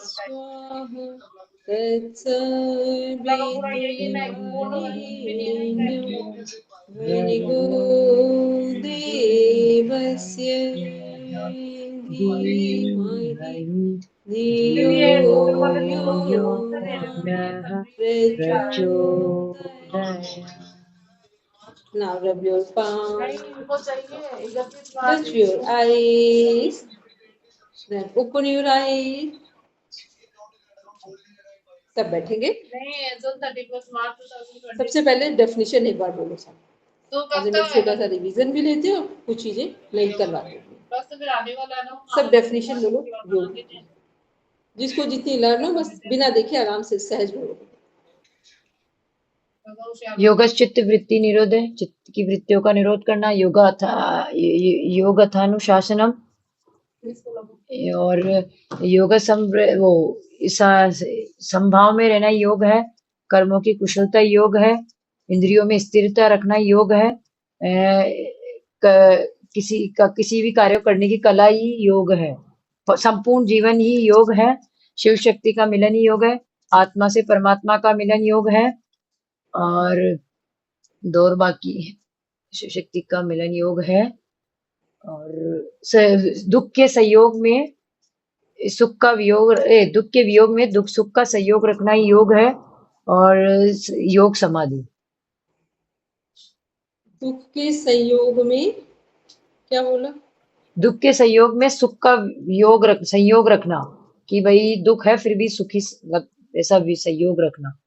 स्वाहा तत्सवितुर्वरेण्यं भर्गो देवस्य धीमहि धियो यो नः प्रचोदयात्. Now rub your palms, touch your eyes, then open your eyes. सब बैठेंगे. सबसे पहले डेफिनेशन एक बार बोलो सब. आज मैं छोटा सा रिवीजन भी लेते हो, कुछ चीजें नहीं करवाते. सब डेफिनेशन बोलो योग. जिसको जितनी लर्न हो बस बिना देखे आराम से सहज बोलो. योगश्चित्त वृत्ति निरोध है, चित्त की वृत्तियों का निरोध करना. योग अथानुशासनम, और योग संभाव में रहना योग है. कर्मों की कुशलता योग है. इंद्रियों में स्थिरता रखना योग है. किसी भी कार्य करने की कला ही योग है. संपूर्ण जीवन ही योग है. शिव शक्ति का मिलन ही योग है. आत्मा से परमात्मा का मिलन योग है. और दौर बाकी शिव शक्ति का मिलन योग है. और दुख के संयोग में सुख का वियोग, दुख के वियोग में दुख सुख का संयोग रखना ही योग है. और योग समाधि. दुख के संयोग में क्या बोला? दुख के संयोग में सुख का संयोग रखना, कि भाई दुख है फिर भी सुखी ऐसा भी संयोग रखना.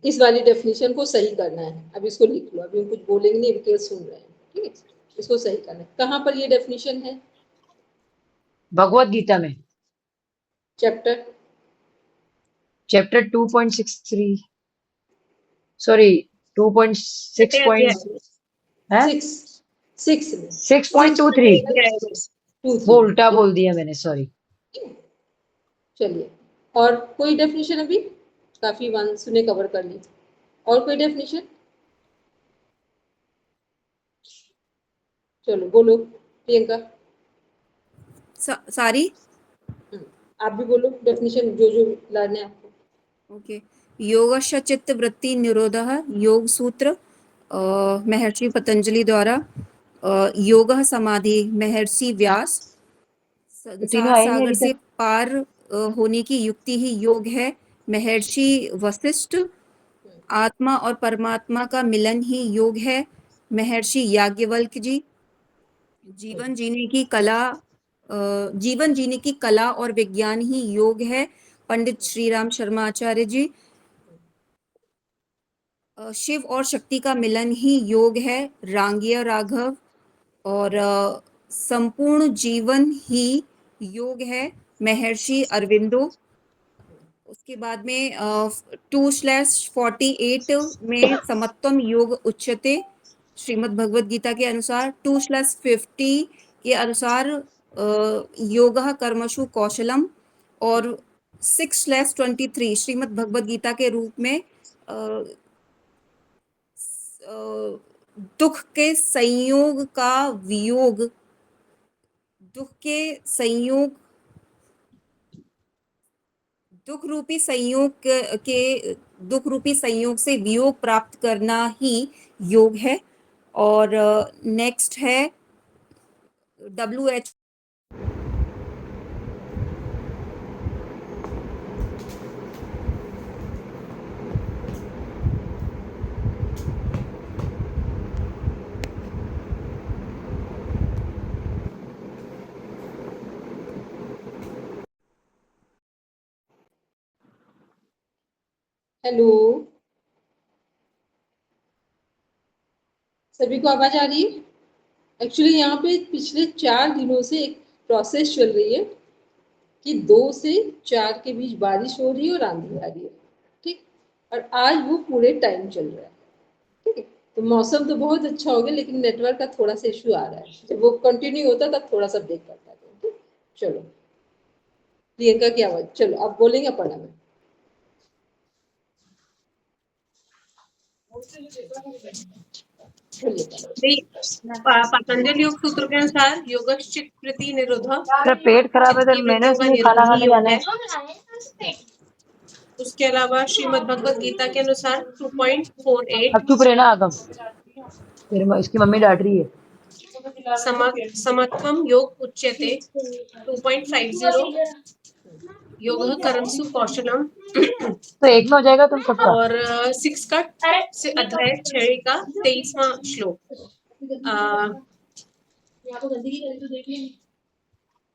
इस वाली डेफिनेशन को सही करना है. अब इसको लिख लो. अभी हम कुछ बोलेंगे नहीं, केवल सुन रहे हैं. ठीक है, इसको सही करना है. कहाँ पर ये डेफिनेशन है? भगवत गीता में चैप्टर 2.63, सॉरी 6.23. वो उल्टा बोल दिया मैंने, सॉरी. चलिए, और कोई डेफिनेशन? अभी काफी वन सुने कवर कर ली. और कोई डेफिनेशन? चलो बोलो प्रियंका. सारी आप भी बोलो डेफिनेशन जो लाने आपको. ओके. योगश्च चित्त वृत्ति निरोधः, योग सूत्र महर्षि पतंजलि द्वारा. योगः समाधि महर्षि व्यास. संसार सागर से पार होने की युक्ति ही योग है महर्षि वशिष्ठ. आत्मा और परमात्मा का मिलन ही योग है महर्षि याज्ञवल्क्य जी. जीवन जीने की कला और विज्ञान ही योग है पंडित श्रीराम शर्माचार्य जी. शिव और शक्ति का मिलन ही योग है रांगिया राघव. और संपूर्ण जीवन ही योग है महर्षि अरविंदो. उसके बाद में 2/48 में समत्वम योग उच्यते श्रीमद् भगवद गीता के अनुसार. 2/50 के अनुसार योगः कर्मसु कौशलम. और 6/23 श्रीमद् भगवद गीता के रूप में दुख के संयोग का वियोग, दुख रूपी संयोग से वियोग प्राप्त करना ही योग है. और नेक्स्ट है WH. हेलो, सभी को आवाज आ रही है? एक्चुअली यहाँ पे पिछले 4 दिनों से एक प्रोसेस चल रही है कि 2 से 4 के बीच बारिश हो रही है और आंधी आ रही है. ठीक, और आज वो पूरे टाइम चल रहा है. ठीक है, तो मौसम तो बहुत अच्छा हो गया, लेकिन नेटवर्क का थोड़ा सा इश्यू आ रहा है. जब वो कंटिन्यू होता तब थोड़ा सा ब्रेक करता है. ठीक, चलो प्रियंका की आवाज. चलो आप बोलेंगे पढ़ा में. बोलिए। पतंजलि योग सूत्र के अनुसार योगश्चित वृत्ति निरोध तेरा पेट खराब है चित्त तो की मैंने वृत्तियों का इसलिए खाना निरोध ही खाने योग जाना है। है। उसके अलावा श्रीमद् भगवत गीता के अनुसार 2.48 अब चुप रहना आगम, तेरी इसकी मम्मी डांट रही है। समत्वम योग उच्यते 2.50 योगः कर्मसु कौशलम तो एक में हो जाएगा तुम सबका। और 6 का अध्याय 6 का 23वां श्लोक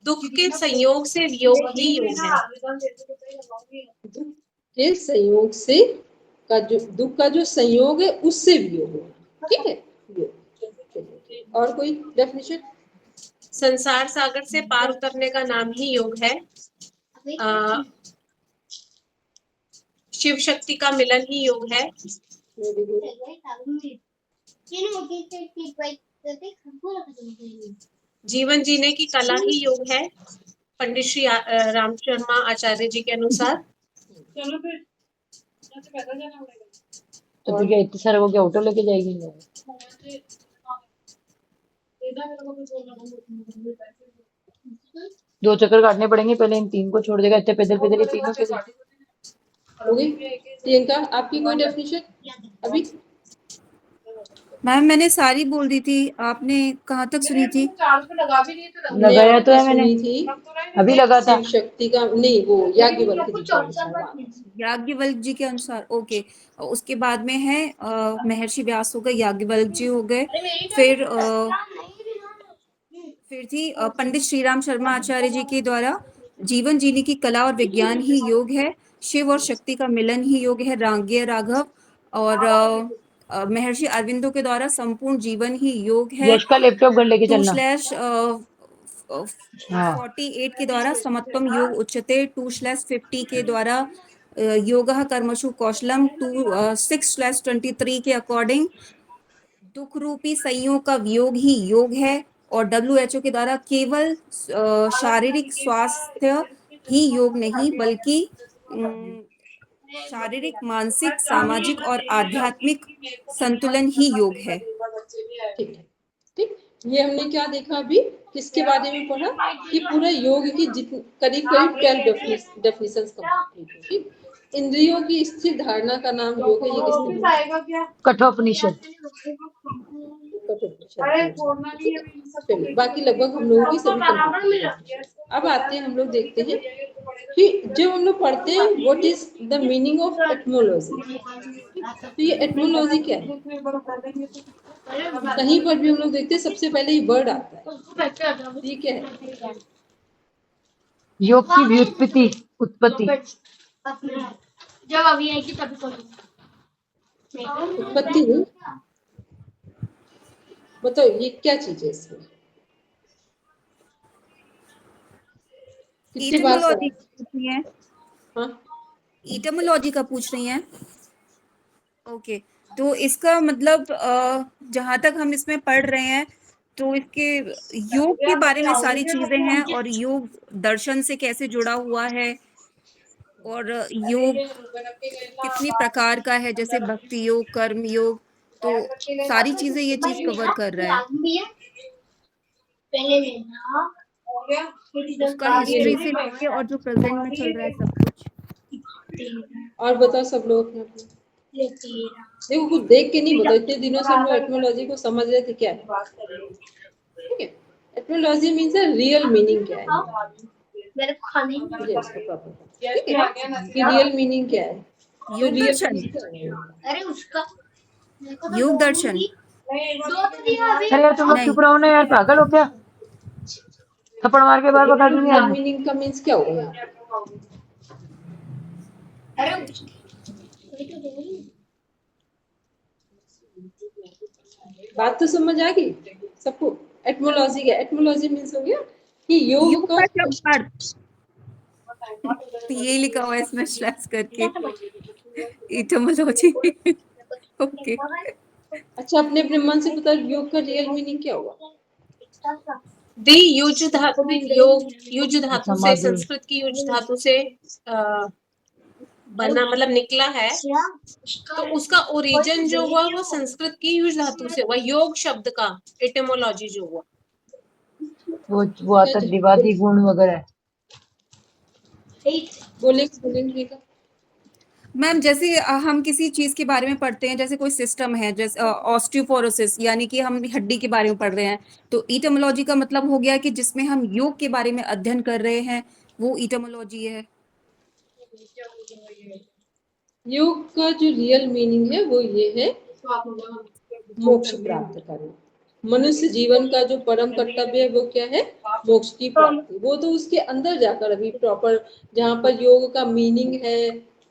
दुख के संयोग से योग ही योग है। दुख के संयोग से का जो दुख का जो संयोग है उससे भी योग होगा। ठीक है, योग। और कोई डेफिनेशन? संसार सागर से पार उतरने का नाम ही योग है। शिव शक्ति का मिलन ही योग है। Very good. जीवन जीने की कला ही योग है, पंडित श्री राम शर्मा आचार्य जी के अनुसार। तो तू क्या इतने सारे वो क्या ऑटो लेके जाएगी? दो चक्कर काटने पड़ेंगे, पहले इन तीन को छोड़ देगा, इतने पैदल पैदल ये तीनों के हो गई। प्रियंका, आपकी कोई डेफिनेशन अभी? मैम मैंने सारी बोल दी थी, आपने कहाँ तक सुनी थी? लगाया तो है मैंने, सुनी थी अभी लगा था। शिव शक्ति का, नहीं वो याज्ञवल्क्य जी के अनुसार। याज्ञवल्क्य जी के अनुसार, ओके। उसके बाद में है महर्षि व्यास हो गए, याज्ञवल्क्य जी हो गए, फिर थी पंडित श्रीराम शर्मा आचार्य जी के द्वारा जीवन जीने की कला और विज्ञान ही योग है, शिव और शक्ति का मिलन ही योग है, रांग्य राघव। और महर्षि अरविंदो के द्वारा संपूर्ण जीवन ही योग है। यश का लैपटॉप घर लेके चलना। 2/48 के द्वारा समत्वम योग उच्यते, 2/50 के द्वारा योगः कर्मसु कौशलम, 6/23 के अकॉर्डिंग दुख रूपी संयोग का वियोग ही योग है। और WHO के द्वारा केवल शारीरिक स्वास्थ्य ही योग नहीं, बल्कि शारीरिक, मानसिक, सामाजिक और आध्यात्मिक संतुलन ही योग है। ठीक है, ठीक। ये हमने क्या देखा अभी, किसके बारे में पढ़ा कि पूरा योग की करीब करीब 12 डेफिनेशंस कंप्लीट है। ठीक, इंद्रियों की स्थिर धारणा का नाम योग है। ये किसने? कठोपनिषद। चलिए, बाकी लगभग हम लोगों की सभी कंप्लीट है। अब आते हैं, हम लोग देखते हैं कि जब हम लोग पढ़ते हैं what is the meaning of etymology. तो ये एटमोलॉजी क्या है? कहीं पर भी हम लोग देखते हैं सबसे पहले ये वर्ड आता है, ठीक है। योग की व्युत्पत्ति, उत्पत्ति। जब अभी आएगी तभी करूँगी। उत्पत्ति नहीं, बताओ ये क्या चीज है इसमें? कितनी बार इटमोलॉजी पूछ रही हैं? हाँ, इटमोलॉजी का पूछ रही हैं? ओके, तो इसका मतलब जहाँ तक हम इसमें पढ़ रहे हैं तो इसके योग के बारे में सारी चीजें हैं, और योग दर्शन से कैसे जुड़ा हुआ है, और योग कितनी प्रकार का है, जैसे भक्ति योग, कर्म योग, तो सारी चीजें ये चीज कवर कर रहा है। पहले लेना उसका हिस्ट्री से लेके और जो प्रेजेंट में चल रहा है सब कुछ। और बताओ सब लोग अपने अपने। देखो, कुछ देख के नहीं बताओ, इतने दिनों से हम लोग एटमोलॉजी को समझ रहे थे क्या है। ठीक है, एटमोलॉजी मीन्स रियल मीनिंग क्या है, मेरे को खाने ही नहीं। ये इसका प्रॉपर, ठीक है, कि रियल मीनिंग क्या है। योग रियल दर्शन, अरे उसका योग दर्शन। अरे यार तुम लोग नहीं। चुप रहो ना यार, पागल हो क्या? थप्पड़ मार के बार बता दूंगी रियल आज। मीनिंग का मीन्स क्या होगा? बात तो समझ आ गई सबको? एटमोलॉजी क्या? एटमोलॉजी मीन्स हो गया कि योग का शब्द अर्थ, ये लिखा हुआ है इसमें स्लैश करके, इटमोलॉजी। ओके, अच्छा, अपने अपने मन से बताओ योग का रियल मीनिंग क्या होगा? युज धातु, योग युज धातु से, समाधि। संस्कृत की युज धातु से बना मतलब निकला है, तो उसका ओरिजिन जो हुआ वो संस्कृत की युज धातु से हुआ, योग शब्द का एटिमोलॉजी जो हुआ। वो आता द्विवादी गुण वगैरह। बोलेंगे रेखा। मैम जैसे हम किसी चीज के बारे में पढ़ते हैं, जैसे कोई सिस्टम है, जैसे ऑस्टियोपोरोसिस, यानी कि हम हड्डी के बारे में पढ़ रहे हैं, तो इटमोलॉजी का मतलब हो गया कि जिसमें हम योग के बारे में अध्ययन कर रहे हैं, वो इटमोलॉजी है। योग का जो रियल मीनिंग है वो ये है मोक्ष प्राप्त करना। मनुष्य जीवन का जो परम कर्तव्य है वो क्या है? मोक्ष की प्राप्ति। वो तो उसके अंदर जाकर अभी प्रॉपर जहाँ पर योग का मीनिंग है,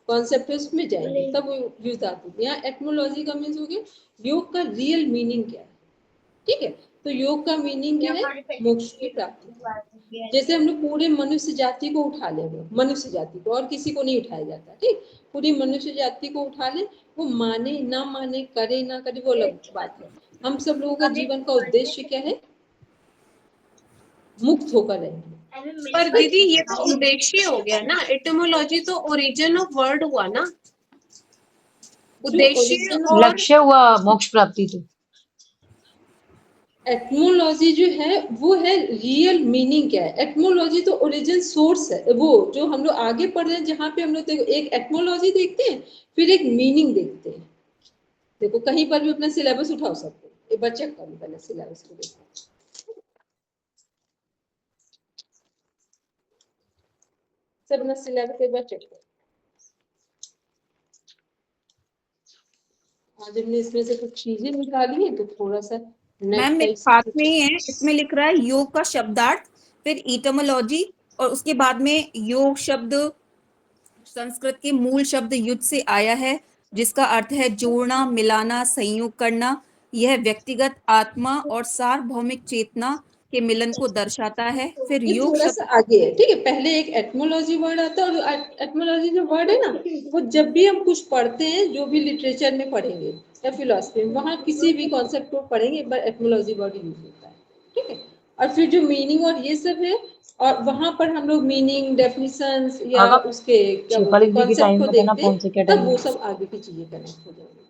कॉन्सेप्ट है, उसमें जाएंगे तब वो यूज आती है। यहाँ एटमोलॉजी का मीन्स हो गया योग का रियल मीनिंग क्या है। ठीक है, तो योग का मीनिंग क्या है? मोक्ष की प्राप्ति। जैसे हम लोग पूरे मनुष्य जाति को उठा ले, मनुष्य जाति को, और किसी को नहीं उठाया जाता, ठीक, पूरी मनुष्य जाति को उठा ले, वो माने ना माने, करे ना करे, वो अलग बात है। हम सब लोगों का जीवन का उद्देश्य क्या है? मुक्त होकर रहेंगे। पर दीदी ये तो उद्देश्य हो गया ना, एटिमोलॉजी तो ओरिजिन ऑफ वर्ड हुआ ना, उद्देश्य और लक्ष्य हुआ मोक्ष प्राप्ति। तो एटमोलॉजी जो है वो है रियल मीनिंग क्या है। एटमोलॉजी तो ओरिजिन सोर्स है, वो जो हम लोग आगे पढ़ रहे हैं जहाँ पे हम लोग देखो एक एटमोलॉजी देखते हैं, फिर एक मीनिंग देखते हैं। देखो कहीं पर भी अपना सिलेबस उठाओ सबको, एक बार चेक करो पहले सिलेबस को देखो। सब अपना सिलेबस एक बार चेक करो। आज हमने इसमें से कुछ चीजें निकाली है तो थोड़ा सा मैम मेरे हाथ में ही है, इसमें लिख रहा है योग का शब्दार्थ, फिर इटमोलॉजी, और उसके बाद में योग शब्द संस्कृत के मूल शब्द युज से आया है, जिसका अर्थ है जोड़ना, मिलाना, संयोग करना। यह व्यक्तिगत आत्मा और सार्वभौमिक चेतना के मिलन को दर्शाता है। फिर ये योग थोड़ा शब्द सा आगे है, ठीक है। पहले एक एटमोलॉजी वर्ड आता है, और एटमोलॉजी जो वर्ड है ना, वो जब भी हम कुछ पढ़ते हैं, जो भी लिटरेचर में पढ़ेंगे या फिलोसफी में, वहाँ किसी भी कॉन्सेप्ट को पढ़ेंगे एक बार एटमोलॉजी वर्ड यूज होता है, ठीक है। और फिर जो मीनिंग और ये सब है, और वहां पर हम लोग मीनिंग, डेफिनेशंस या आगा उसके क्या बोलते शिफाली हैं जी की कॉन्सेप्ट टाइम को में था ना, देखते कौन हैं, से क्या तब टाइम वो में? सब आगे की चीजें कनेक्ट हो जाएंगी।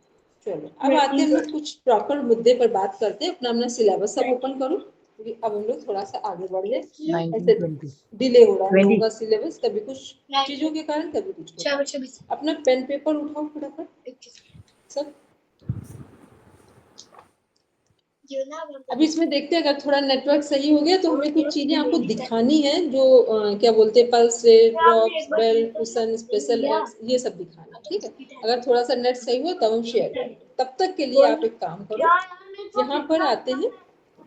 चलो अब आते हैं हम लोग कुछ प्रॉपर मुद्दे पर बात करते हैं। अपना अपना सिलेबस सब ओपन करो, क्योंकि अब हम लोग थोड़ा सा आगे बढ़ गए। ऐसे 1920 डिले हो रहा है हम लोगों 20 का सिलेबस, कभी कुछ चीजों के कारण, कभी कुछ के कारण। अपना पेन पेपर उठाओ फटाफट सब। अब इसमें देखते हैं, अगर थोड़ा नेटवर्क सही हो गया तो हमें कुछ चीजें आपको दिखानी है, जो क्या बोलते हैं, pulse rate, drops, bell, cushion, special X, ये सब दिखाना है, ठीक है। अगर थोड़ा सा नेट सही हुआ तब हम शेयर करेंगे। तब तक के लिए आप एक काम करो, यहाँ पर आते हैं,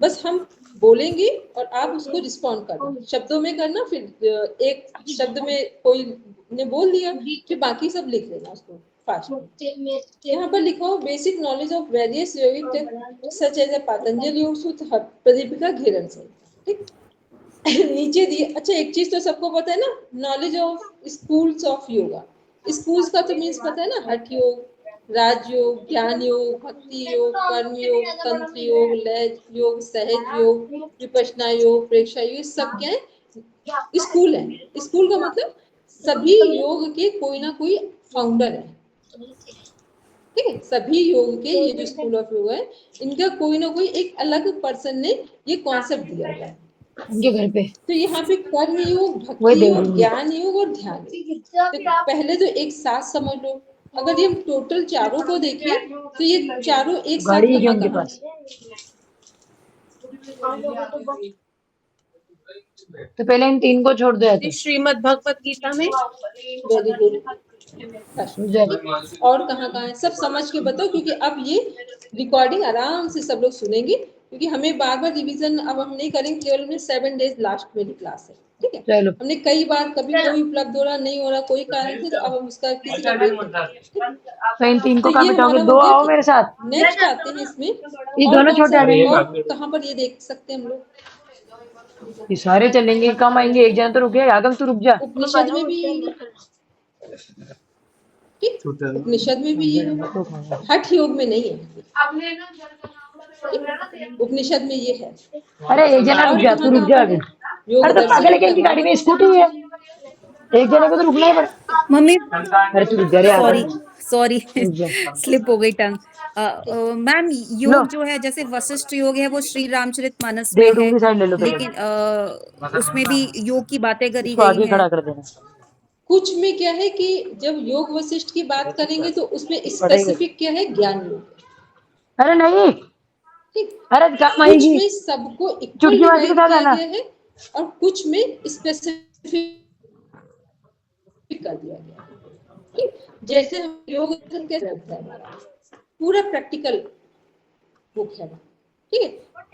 बस हम बोलेंगे और आप उसको रिस्पॉन्ड करना, शब्दों में करना। फिर एक शब्द में कोई ने बोल दिया, फिर बाकी सब लिख लेना उसको फास्ट में। यहाँ पर लिखा हो basic knowledge of various yogic text such as Patanjal Yoga Sutra Pradipika घेरन से, ठीक। नीचे दिए। अच्छा एक चीज तो सबको पता है ना, knowledge of schools of yoga. Schools का तो मीन्स पता है ना, हठ योग, राजयोग, ज्ञान योग, भक्ति योग, कर्म योग, तंत्र योग, लय योग, सहज योग, विपश्यना योग, प्रेक्षा योग, सब क्या है? स्कूल है। स्कूल का मतलब सभी योग के कोई ना कोई फाउंडर है, ठीक है। सभी योग के ये जो स्कूल ऑफ योग है, इनका कोई ना कोई एक अलग पर्सन ने ये कॉन्सेप्ट दिया हुआ है। उनके घर पे तो यहाँ पे कर्म योग, वही भक्ति देख योग, रही हूँ। ज्ञान योग और ध्यान योग। तो पहले तो एक साथ समझ लो, अगर ये हम टोटल चारों को देखें तो ये चारों एक साथ गाड़ी है क्या कहाँ उनके कहाँ पास? तो पहले इन 3 को छोड़ दो तो श्रीमद् भगवत गीता में वेरी गुड। और कहाँ कहाँ है सब समझ के बताओ, क्योंकि अब ये रिकॉर्डिंग आराम से सब लोग सुनेंगे, क्योंकि हमें बार बार रिवीजन अब हम नहीं करेंगे, केवल हमने 7 डेज लास्ट में क्लास है, ठीक है। चलो हमने कई बार, कभी कोई उपलब्ध हो रहा नहीं हो रहा, कोई कारण से, तो अब हम उसका किसी का वेट नहीं करेंगे। तो इन 3 को तो कहाँ ये बिठाओगे? हमारा 2 हो गया। आओ मेरे साथ। नेक्स्ट आते हैं इसमें, ये और दोनों कौन छोटे सा, आ जाएंगे। और कहाँ पर ये देख सकते हैं हम लोग? ये सारे चलेंगे, कम आएंगे, एक जन तो रुक गया। आगम तू रुक जा। उपनिषद में भी यही है, ठीक, उपनिषद में भी ये है, हठ योग में नहीं है, उपनिषद में ये है। अरे एक जना रुक और जा, कहाँ तू रुक कहाँ जा पर अभी। है? योग अरे तो पागल दर्शन है क्या? इनकी कर्म गाड़ी में योग। स्कूटी है। एक जने को तो रुकना ही पड़ा। मम्मी अरे तू रुक जा रे सॉरी यार, सॉरी रुक जा। स्लिप हो गई टंग। मैम लो योग जो है जैसे वशिष्ठ योग है वो श्री रामचरितमानस देव में रूम है, की साइड ले लो पहले, लेकिन उसमें भी योग की बातें करी इसको गई आगे हैं। खड़ा कर देना। कुछ में क्या है कि जब योग वशिष्ठ की बात करेंगे तो उसमें पढ़ाई कर। स्पेसिफिक क्या है, ज्ञान योग। अरे नहीं, ठीक, अरे काम कुछ आएगी, में सबको इक्वल चुटकी मासी के डिवाइड साथ किया आना। गया है और कुछ में स्पेसिफिक कर दिया गया है। ठीक, जैसे हम योग कैसे होता है हमारा पूरा प्रैक्टिकल बुक है, ठीक है,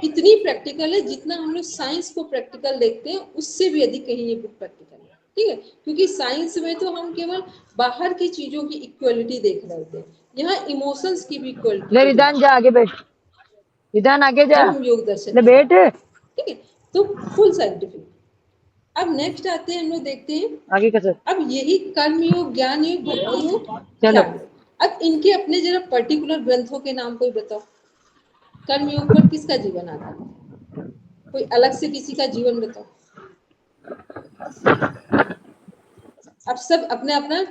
इतनी प्रैक्टिकल है जितना हम लोग साइंस को प्रैक्टिकल देखते हैं उससे भी अधिक कहीं ये बुक प्रैक्टिकल है। ठीक है, क्योंकि साइंस में तो हम केवल बाहर की चीजों की इक्वलिटी देख रहे होते हैं, यहाँ इमोशंस की भी इक्वलिटी ले को रिदान देखते जा आगे बैठ, रिदान आगे जा, जब हम योग दर्शन ले में बैठ, जाते हैं। ठीक है, तो फुल साइंटिफिक। अब नेक्स्ट आते हैं, हम लोग देखते हैं आगे कसर। अब यही कर्म योग, ज्ञान योग, भक्ति योग, चलो ध्यान योग। अब इनके अपने जरा पर्टिकुलर ग्रंथों के नाम कोई बताओ। कर्म योग पर किसका जीवन आधारित है, कोई अलग से किसी का जीवन बताओ। अब सब अपने अपना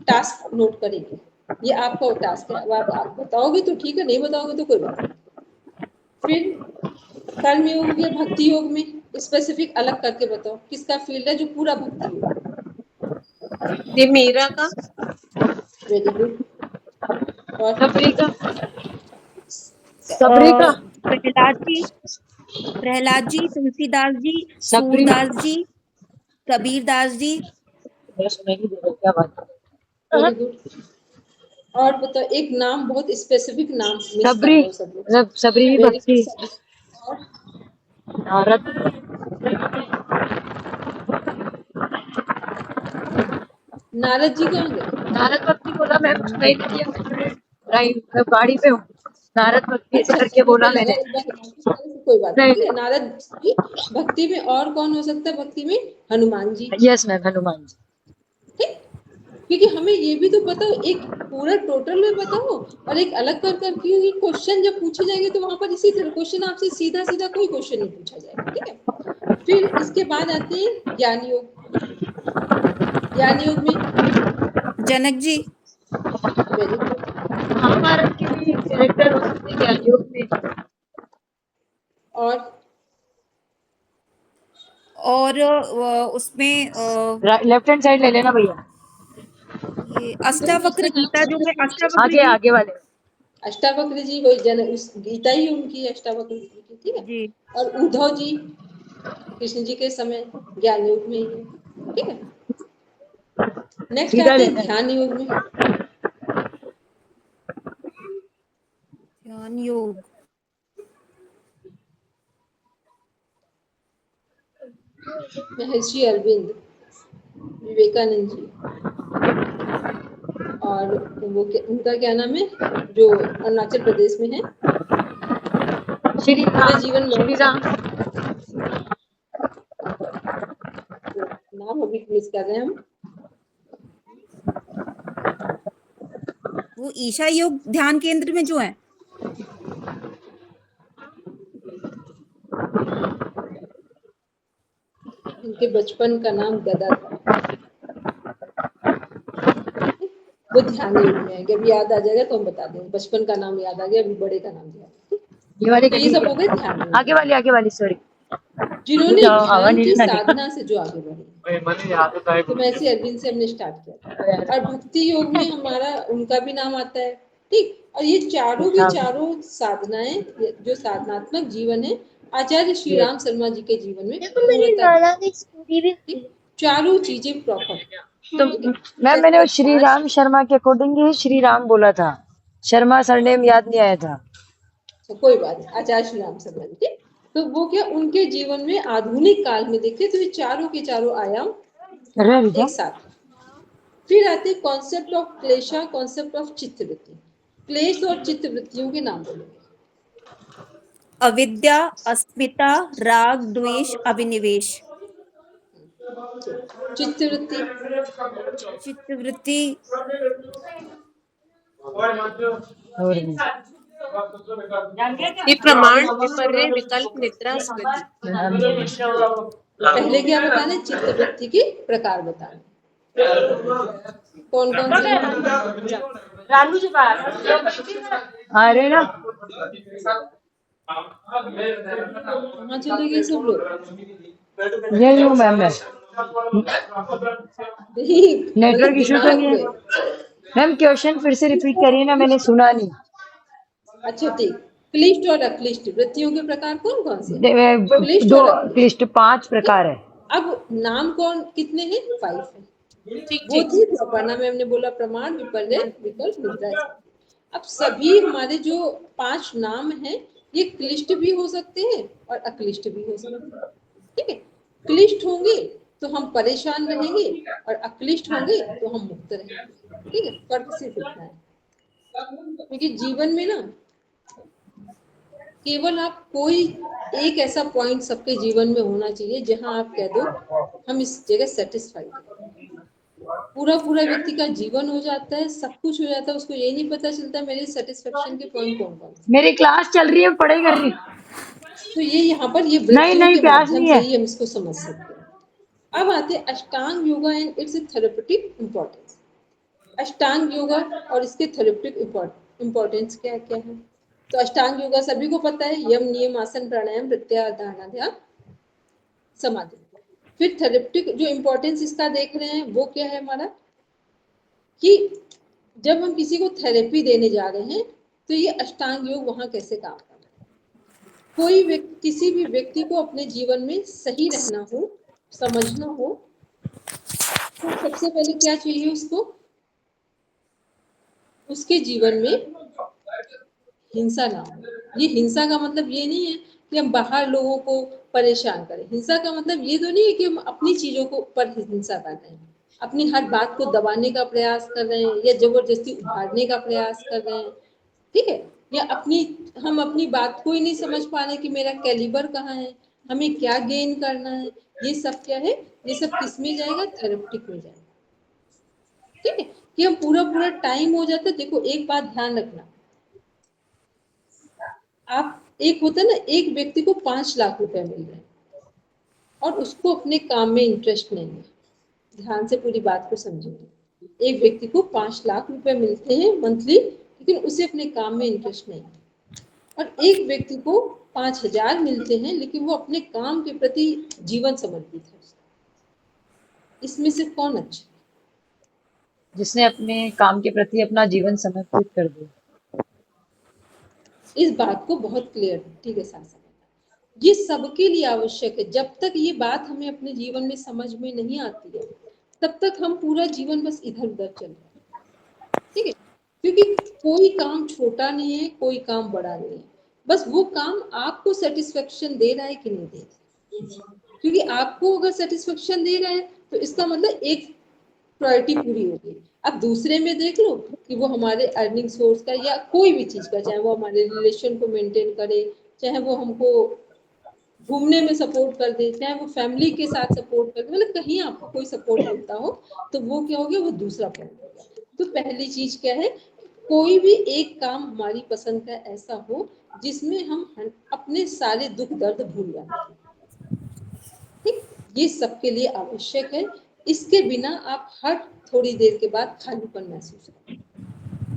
टास्क नोट करेंगे, ये आपका टास्क है। अब आप बताओगे तो ठीक है, नहीं बताओगे तो कोई बात नहीं। फिर कर्म योग हो गया, भक्ति योग में स्पेसिफिक अलग करके बताओ किसका फील्ड है जो पूरा भक्ति योग है। ये मीरा का। Very good. और सबरी का, सबरी का, प्रहलाद जी, तुलसीदास जी, सबरी। सूरदास जी, कबीरदास जी। मेरा सुनाई दे रहा है, क्या बात है। Very good. और बताओ एक नाम, बहुत स्पेसिफिक नाम मिस कर सबरी, रहे हो सब लोग। मतलब सबरी भी वेरी भक्ति, गुड। और नारद, नारद जी कहाँ गए? नारद भक्ति बोला मैं, सुनाई नहीं दिया, मैं गाड़ी पे हूँ। नारद भक्ति ऐसे अच्छा करके बोला मुझे लगा मैंने। एक बार वापस करें तो कोई बात नहीं। नहीं ठीक है, नारद जी भक्ति में। और कौन हो सकता है भक्ति में? हनुमान जी। Yes ma'am, Hanuman ji. ठीक, क्योंकि हमें ये भी तो पता हो, एक पूरा टोटल में बताओ और एक अलग कर कर, क्योंकि क्वेश्चन जब पूछे जाएंगे तो वहां पर इसी तरह क्वेश्चन आपसे सीधा सीधा कोई क्वेश्चन नहीं पूछा जाएगा। ठीक है, फिर इसके बाद आते हैं ज्ञान योग। ज्ञान योग में जनक जी। Very good. महाभारत के भी कैरेक्टर हो सकते हैं ज्ञान योग में। और उसमें लेफ्ट हैंड साइड ले लेना भैया, ये अष्टावक्र गीता जो है, अष्टावक्र आगे जी। आगे वाले। अष्टावक्र जी वो जन उस गीता ही उनकी अष्टावक्र जी की। ठीक है, जी। और उद्धव जी कृष्ण जी के समय ज्ञान योग में ही है। ठीक है, नेक्स्ट सीधा आते हैं लेना है। ध्यान योग में। ध्यान योग। महर्षि अरविंद, विवेकानंद जी, और वो उनका क्या नाम है जो अरुणाचल प्रदेश में है, श्री पूरे राम, जीवन श्री राम। नाम अभी मिस कर रहे हैं हम। वो ईशा योग ध्यान केंद्र में जो है। इनके बचपन का नाम गदा था, वो ध्यान योग में है। अभी याद आ जाएगा तो हम बता देंगे। बचपन का नाम याद आ गया, अभी बड़े का नाम याद। ये वाली तो ये सब हो गए ध्यान योग, आगे वाली सॉरी। जिन्होंने जाओ, हवा ध्यान नहीं की लगेगा। साधना से जो आगे बढ़े। तो महर्षि अरविंद से हमने स्टार्ट किया था। और भक्ति योग में हमारा उनका भी नाम आता है। ठीक, और ये चारों की चारों साधनाएं, जो साधनात्मक जीवन है, आचार्य श्री राम शर्मा जी के जीवन में पूर्णतः। ठीक, चारों चीजें प्रॉपर। तो मैम मैंने वो श्री राम शर्मा के अकॉर्डिंग ही श्री राम बोला था, शर्मा सरनेम याद नहीं आया था। तो कोई बात नहीं, आचार्य श्री राम शर्मा जी। ठीक, तो वो क्या उनके जीवन में आधुनिक काल में देखे तो ये चारों के चारों आयाम एक साथ। फिर आते कॉन्सेप्ट ऑफ क्लेशा, कॉन्सेप्ट ऑफ चित्तवृत्ति। क्लेश और चित्तवृत्तियों के नाम बोलेंगे। अविद्या, अस्मिता, राग, द्वेष, अभिनिवेश। चित्तवृत्ति चित्तवृत्ति ये प्रमाण, विपर्य, विकल्प, निद्रा, स्मृति। पहले क्या बताने, चित्त वृत्ति के प्रकार बताने, कौन कौन से हैं? रानू जी बाहर अरे ना कहाँ चले गए सब लोग? यही हूँ मैम मैं। नहीं, नेटवर्क इशू तो दिमाग नहीं में। है मैम? क्वेश्चन फिर से रिपीट करिए ना, मैंने सुना नहीं। अच्छा ठीक, क्लिष्ट और अक्लिष्ट वृत्तियों के प्रकार कौन कौन से हैं? क्लिष्ट दो और अक्लिष्ट। क्लिष्ट 5 प्रकार है। अब नाम कौन कितने हैं? 5 है। ठीक वो ठीक। थी जो अपर्णा मैम ने बोला, प्रमाण, विपर्य, विकल्प, निद्रा, स्मृति। अब सभी हमारे जो 5 नाम हैं, ये क्लिष्ट भी हो सकते हैं और अक्लिष्ट भी हो सकते हैं। ठीक है, क्लिष्ट होंगे तो हम परेशान रहेंगे और अक्लिष्ट होंगे तो हम मुक्त रहेंगे। ठीक है, फर्क सिर्फ इतना है, क्योंकि जीवन में ना केवल आप कोई एक ऐसा पॉइंट सबके जीवन में होना चाहिए जहां आप कह दो हम इस जगह सेटिस्फाइड हैं। पूरा पूरा व्यक्ति का जीवन हो जाता है, सब कुछ हो जाता है, उसको ये नहीं पता चलता मेरे सेटिस्फेक्शन के पॉइंट कौन कौन से। मेरी क्लास चल रही है, पढ़ाई कर रही। तो ये यहाँ पर ये नहीं वृत्तियों नहीं के प्यास माध्यम नहीं से है। ही हम इसको समझ सकते हैं। अब आते हैं अष्टांग yoga and it's therapeutic importance. अष्टांग योगा और इसके थेरेपेटिक इम्पोर्टेंस क्या क्या है? तो अष्टांग योगा सभी को पता है, यम, नियम, आसन, प्राणायाम, प्रत्याहार, धारणा, ध्यान, समाधि। फिर थेरेपेटिक जो इम्पोर्टेंस इसका देख रहे हैं वो क्या है हमारा, कि जब हम किसी को थेरेपी देने जा रहे हैं तो ये अष्टांग योग वहां कैसे काम कर रहा है। कोई व्यक्ति, किसी भी व्यक्ति को अपने जीवन में सही रहना हो, समझना हो, तो सबसे पहले क्या चाहिए उसको? उसके जीवन में हिंसा ना हो। ये हिंसा का मतलब ये नहीं है कि हम बाहर लोगों को परेशान करें। हिंसा का मतलब ये तो नहीं है कि हम अपनी चीजों को पर हिंसा कर रहे हैं, अपनी हर बात को दबाने का प्रयास कर रहे हैं या जबरदस्ती उभारने का प्रयास कर रहे हैं। ठीक है, या हम अपनी बात को ही नहीं समझ पा रहे कि मेरा कैलिबर कहाँ है, हमें क्या गेन करना है। ये सब क्या है, ये सब किस में जाएगा? थेरेपेटिक में जाएगा। ठीक है, कि हम पूरा पूरा टाइम हो जाता है। देखो एक बात ध्यान रखना, आप एक होता है ना, एक व्यक्ति को 5 लाख रुपए मिल रहे हैं और उसको अपने काम में इंटरेस्ट नहीं है। ध्यान से पूरी बात को समझेंगे। एक व्यक्ति को 5 लाख रुपए मिलते हैं मंथली, लेकिन उसे अपने काम में इंटरेस्ट नहीं है। और एक व्यक्ति को 5,000 मिलते हैं, लेकिन वो अपने काम के प्रति जीवन समर्पित है। इसमें से कौन अच्छा? जिसने अपने काम के प्रति अपना जीवन समर्पित कर दिया। इस बात को बहुत क्लियरिटी के साथ समझना, ये सबके लिए आवश्यक है। जब तक ये बात हमें अपने जीवन में समझ में नहीं आती है, तब तक हम पूरा जीवन बस इधर उधर चल रहे हैं। ठीक है, क्योंकि कोई काम छोटा नहीं है, कोई काम बड़ा नहीं है, बस वो काम आपको सेटिस्फेक्शन दे रहा है कि नहीं दे रहा। क्योंकि आपको अगर सेटिस्फेक्शन दे रहा है तो इसका मतलब एक प्रायोरिटी पूरी हो गई। अब दूसरे में देख लो कि वो हमारे अर्निंग सोर्स का या कोई भी चीज का, चाहे वो हमारे रिलेशन को मेंटेन करे, चाहे वो हमको घूमने में सपोर्ट कर दे, चाहे वो फैमिली के साथ सपोर्ट कर दे, मतलब कहीं आपको कोई सपोर्ट मिलता हो, तो वो क्या हो गया? वो दूसरा पॉइंट हो गया। तो पहली चीज क्या है, कोई भी एक काम हमारी पसंद का ऐसा हो जिसमें हम अपने सारे दुख दर्द भूल जाते हैं। ठीक, ये सबके लिए आवश्यक है। इसके बिना आप हर थोड़ी देर के बाद खालीपन महसूस करें,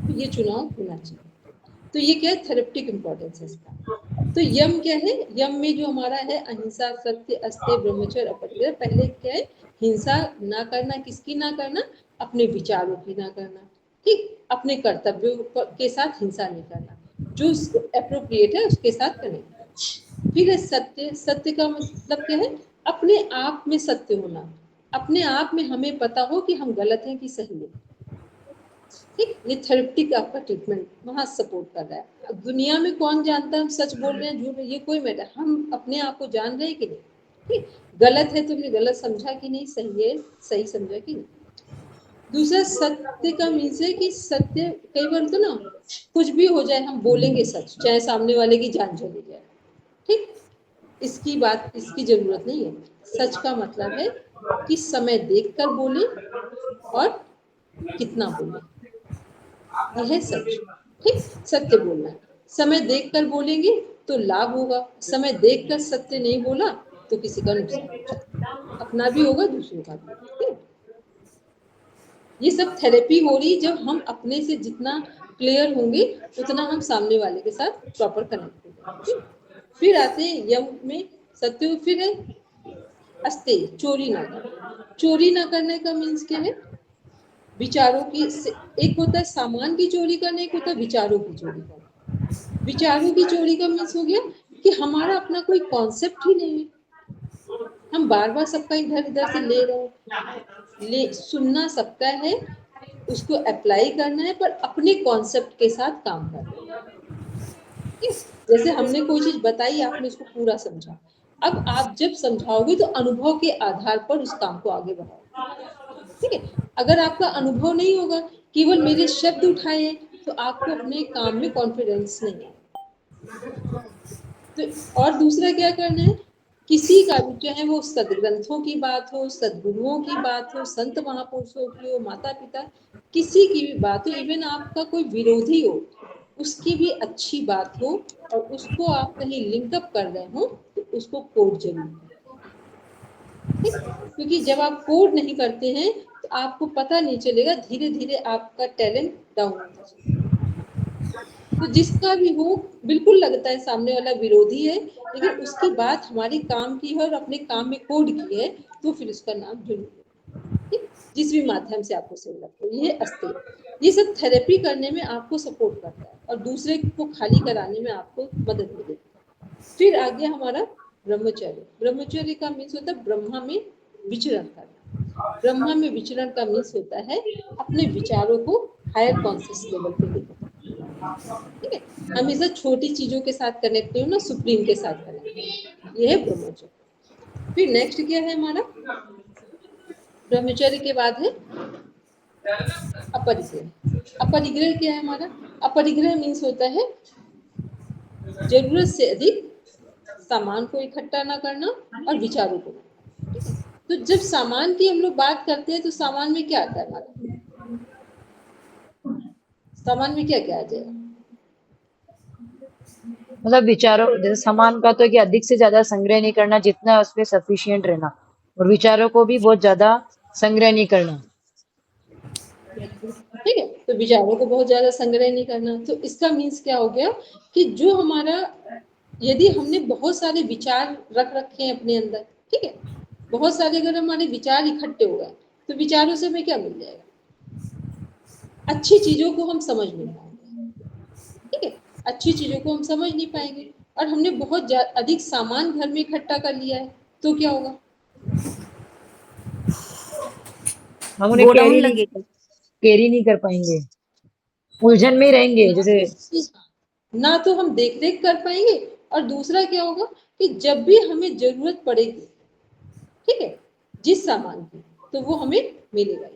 तो ये चुनाव होना चाहिए। तो ये क्या है? थेरेपेटिक इम्पोर्टेंस है इसका। तो यम क्या है? यम में जो हमारा है अहिंसा, सत्य, अस्तेय, ब्रह्मचर्य, अपरिग्रह। पहले क्या है? हिंसा ना करना। किसकी ना करना? अपने विचारों की ना करना। ठीक, अपने कर्तव्यों के साथ हिंसा नहीं करना, जो अप्रोप्रिएट है उसके साथ करना। फिर है सत्य। सत्य का मतलब क्या है? अपने आप में सत्य होना, अपने आप में हमें पता हो कि हम गलत हैं कि सही है। ठीक, ये थेरेपेटिक आपका ट्रीटमेंट वहां सपोर्ट कर रहा है। अब दुनिया में कौन जानता है हम सच बोल रहे हैं झूठ, ये कोई मैटर, हम अपने आप को जान रहे हैं कि नहीं। ठीक, गलत है तो हमने गलत समझा कि नहीं, सही है सही समझा कि नहीं। दूसरा सत्य का मीन्स है कि सत्य, कई बार तो ना कुछ भी हो जाए हम बोलेंगे सच, चाहे सामने वाले की जान चली जाए। ठीक, इसकी जरूरत नहीं है। सच का मतलब है कि समय देखकर बोले और कितना बोले, यह है सच। ठीक, सत्य बोलना है। समय देखकर बोलेंगे तो लाभ होगा, समय देखकर सत्य नहीं बोला तो किसी का नुकसान हो सकता है। अपना भी होगा, दूसरों का भी होगा। ठीक है? ये सब थेरेपी हो रही जब हम अपने से जितना क्लियर होंगे उतना हम सामने वाले के साथ प्रॉपर कनेक्ट हो जाएंगे। फिर आते हैं यम में सत्य, फिर है अस्तेय, चोरी ना करना। चोरी ना करने का मीन्स क्या है? विचारों की, एक होता है सामान की चोरी करना, एक होता है विचारों की चोरी करना। विचारों की चोरी का मीन्स हो गया कि हमारा अपना कोई कॉन्सेप्ट ही नहीं है, हम बार बार सबका इधर इधर से ले रहे हैं। सुनना सबका है, उसको अप्लाई करना है, पर अपने कॉन्सेप्ट के साथ काम करना है। जैसे हमने कोई चीज बताई, आपने उसको पूरा समझा, अब आप जब समझाओगे तो अनुभव के आधार पर उस काम को आगे बढ़ाओगे। ठीक है? अगर आपका अनुभव नहीं होगा, केवल मेरे शब्द उठाए हैं, तो आपको अपने काम में कॉन्फिडेंस नहीं है। तो और दूसरा क्या करना है, किसी का भी, चाहे वो सदग्रंथों की बात हो, सदगुरुओं की बात हो, संत महापुरुषों की हो, माता पिता, किसी की भी बात हो, इवन आपका कोई विरोधी हो, उसकी भी अच्छी बात हो और उसको आप कहीं लिंकअप कर रहे हो, तो उसको कोड जरूर करें। ठीक? क्योंकि जब आप कोड नहीं करते हैं तो आपको पता नहीं चलेगा, धीरे धीरे आपका टैलेंट डाउन होता जाएगा। तो जिसका भी हो, बिल्कुल लगता है सामने वाला विरोधी है, लेकिन उसकी बात हमारी काम की है और अपने काम में कोड की है, तो फिर उसका नाम जरूर है। ठीक? जिस भी माध्यम से आपको सही लगता है। ये अस्तेय, ये सब थेरेपी करने में आपको सपोर्ट करता है और दूसरे को खाली कराने में आपको मदद मिलेगी। फिर आ गया हमारा ब्रह्मचर्य। ब्रह्मचर्य का मीन्स होता है ब्रह्मा में विचरण करना। ब्रह्मा में विचरण का मीन्स होता है अपने विचारों को हायर कॉन्शियस लेवल पे लेकर। ठीक है? हमेशा छोटी चीजों के साथ कनेक्ट नहीं होना, सुप्रीम के साथ कनेक्ट। ये है ब्रह्मचर्य। फिर नेक्स्ट क्या है हमारा? ब्रह्मचर्य के बाद है अपरिग्रह। अपरिग्रह क्या है हमारा? अपरिग्रह मीन्स होता है जरूरत से अधिक सामान को इकट्ठा ना करना और विचारों को। ठीक है? तो जब सामान की हम लोग बात करते हैं तो सामान में क्या आता है हमारा? सामान में क्या क्या आ जाएगा? मतलब विचारों, जैसे सामान का तो है कि अधिक से ज्यादा संग्रह नहीं करना, जितना उसमें सफिशिएंट रहना, और विचारों को भी बहुत ज्यादा संग्रह नहीं करना। ठीक है? तो विचारों को बहुत ज्यादा संग्रह नहीं करना, तो इसका मीन्स क्या हो गया कि जो हमारा, यदि हमने बहुत सारे विचार रख रखे हैं अपने अंदर, ठीक है, बहुत सारे अगर हमारे विचार इकट्ठे हो गए, तो विचारों से हमें क्या मिल जाएगा? अच्छी चीजों को हम समझ नहीं पाएंगे। ठीक है? अच्छी चीजों को हम समझ नहीं पाएंगे, और हमने बहुत अधिक सामान घर में इकट्ठा कर लिया है, तो क्या होगा? हम उन्हें गोडाउन लगेगा। कैरी नहीं कर पाएंगे, उलझन में ही रहेंगे। जैसे ना तो हम देख रेख कर पाएंगे, और दूसरा क्या होगा कि जब भी हमें जरूरत पड़ेगी, ठीक है, जिस सामान की, तो वो हमें मिलेगा ही।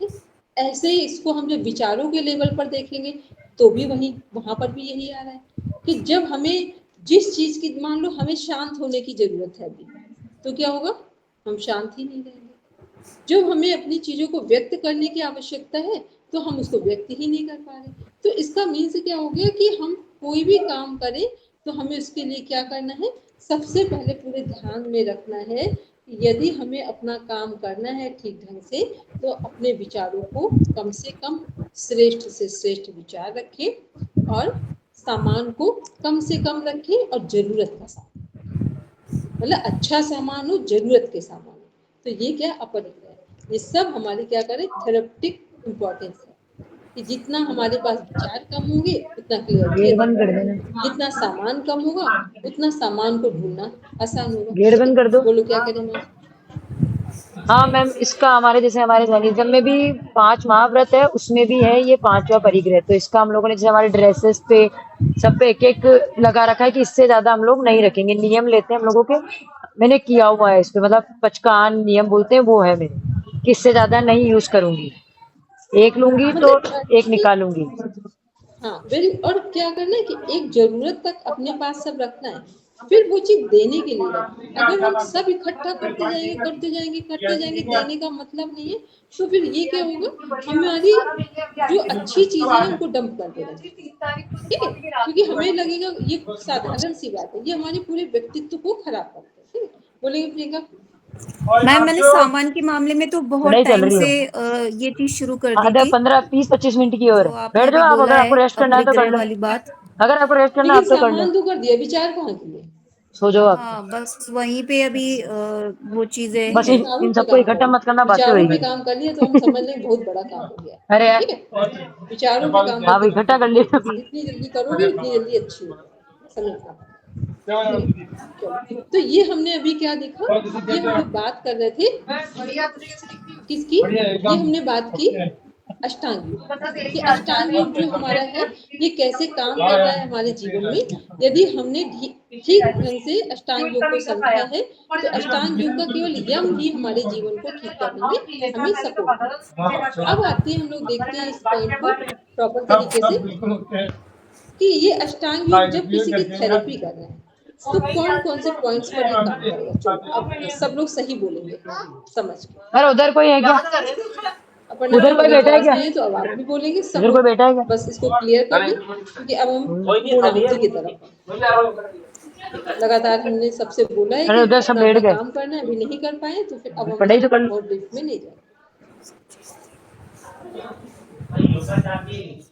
ठीक? ऐसे ही इसको हम जब विचारों के लेवल पर देखेंगे तो भी वहां पर भी यही आ रहा है कि जब हमें जिस चीज की, मान लो हमें शांत होने की जरूरत है अभी, तो क्या होगा? हम शांत ही नहीं रहेंगे। जब हमें अपनी चीजों को व्यक्त करने की आवश्यकता है तो हम उसको व्यक्त ही नहीं कर पा रहे। तो इसका मीन्स क्या हो गया कि हम कोई भी काम करें तो हमें उसके लिए क्या करना है? सबसे पहले पूरे ध्यान में रखना है कि यदि हमें अपना काम करना है ठीक ढंग से, तो अपने विचारों को कम से कम श्रेष्ठ से श्रेष्ठ विचार रखें, और सामान को कम से कम रखें, और जरूरत का सामान, मतलब अच्छा सामान हो, जरूरत के सामान हो। तो ये क्या अपरिग्रह है? ये सब हमारे क्या करें? थेरेप्टिक इम्पोर्टेंस है कि जितना हमारे पास विचार कम होंगे उतना क्लियरिटी गेट अधिक बंद कर होगी, देना, जितना सामान कम होगा उतना सामान को ढूंढना आसान होगा। गेट ठीक है? बंद कर दो। बोलो क्या करें मैम? हाँ मैम, इसका हमारे जैसे हमारे जैनिज्म में भी 5 महाव्रत है, उसमें भी है ये 5वां परिग्रह। तो इसका हम लोगों ने जैसे हमारे ड्रेसेस पे, सब पे एक एक लगा रखा है कि इससे ज्यादा हम लोग नहीं रखेंगे। नियम लेते हैं हम लोगों के, मैंने किया हुआ है इस पे, मतलब पचकान नियम बोलते हैं वो है मेरे, कि इससे ज्यादा नहीं यूज करूंगी। एक लूंगी तो मतलब एक निकालूंगी। हाँ वेरी, और क्या करना है कि एक जरूरत तक अपने पास सब रखना है, फिर वो चीज देने के लिए रखना है। अगर हम सब इकट्ठा करते जाएंगे करते जाएंगे करते जाएंगे, देने का मतलब नहीं है, तो फिर ये क्या होगा? हमारी जो अच्छी चीजें हैं उनको डंप कर देना। ठीक है? क्योंकि हमें लगेगा ये साधारण सी बात है, ये हमारे पूरे व्यक्तित्व को खराब करता है। ठीक है? बोलेंगे प्रियंका? मैम मैंने सामान के मामले में तो बहुत पढ़ाई चल टाइम रही से है ये चीज शुरू कर दी आधा थी 15-20-25 मिनट की और जो आपने बैठ अभी जाओ आप, बोला अगर है आपको रेस्ट करना है तो कर अपरिग्रह लो, वाली बात। अगर आपको रेस्ट करना है लेकिन आप तो कर लो, सामान तो कर दिया, विचार कहाँ किए? सो जाओ आप। हाँ बस वहीं पे अभी वो चीजें बस हैं। विचारों इन पे सबको काम इकट्ठा करिए, मत करना, बातें विचारों पे होगी। काम कर लिया तो हम समझ लें बहुत बड़ा काम हो गया। अरे यार ठीक है, विचारों पे काम आप करके इकट्ठा कर लिए। जितनी जल्दी करोगे उतनी जल्दी अच्छी होगी, समझना। ठीक है, चलो तो ये हमने अभी क्या देखा, ये हम लोग बात कर रहे थे किसकी, ये हमने बात की अष्टांग योग कि अष्टांग योग जो हमारा है ये कैसे काम कर रहा है हमारे जीवन में। यदि हमने ठीक ढंग से अष्टांग योग को समझा है तो अष्टांग योग का केवल यम ही हमारे जीवन को ठीक करने में हमें सपोर्ट करेगा। अब आते हैं हम लोग देखते हैं इस पॉइंट को प्रॉपर तरीके से कि ये अष्टांग योग जब किसी की थेरेपी कर रहे हैं तो कौन कौन से पॉइंट्स पर ये काम करेगा। चलो अब सब लोग सही बोलेंगे समझ के। अरे उधर कोई है क्या? अपर्णा उधर मैम कोई अगर बैठा है क्लास क्या? में है तो अब आप भी बोलेंगे, सब उधर कोई बैठा है लोग क्या? बस इसको क्लियर कर लें क्योंकि अब हम पूर्णाहुति की तरफ हैं। लगातार हमने सबसे बोला है अरे कि उधर सब अपना बैठ अपना गए, काम करना है, अभी नहीं कर पाए तो फिर अब हम पढ़ाई तो कर लो। बहुत डीप में नहीं जाए।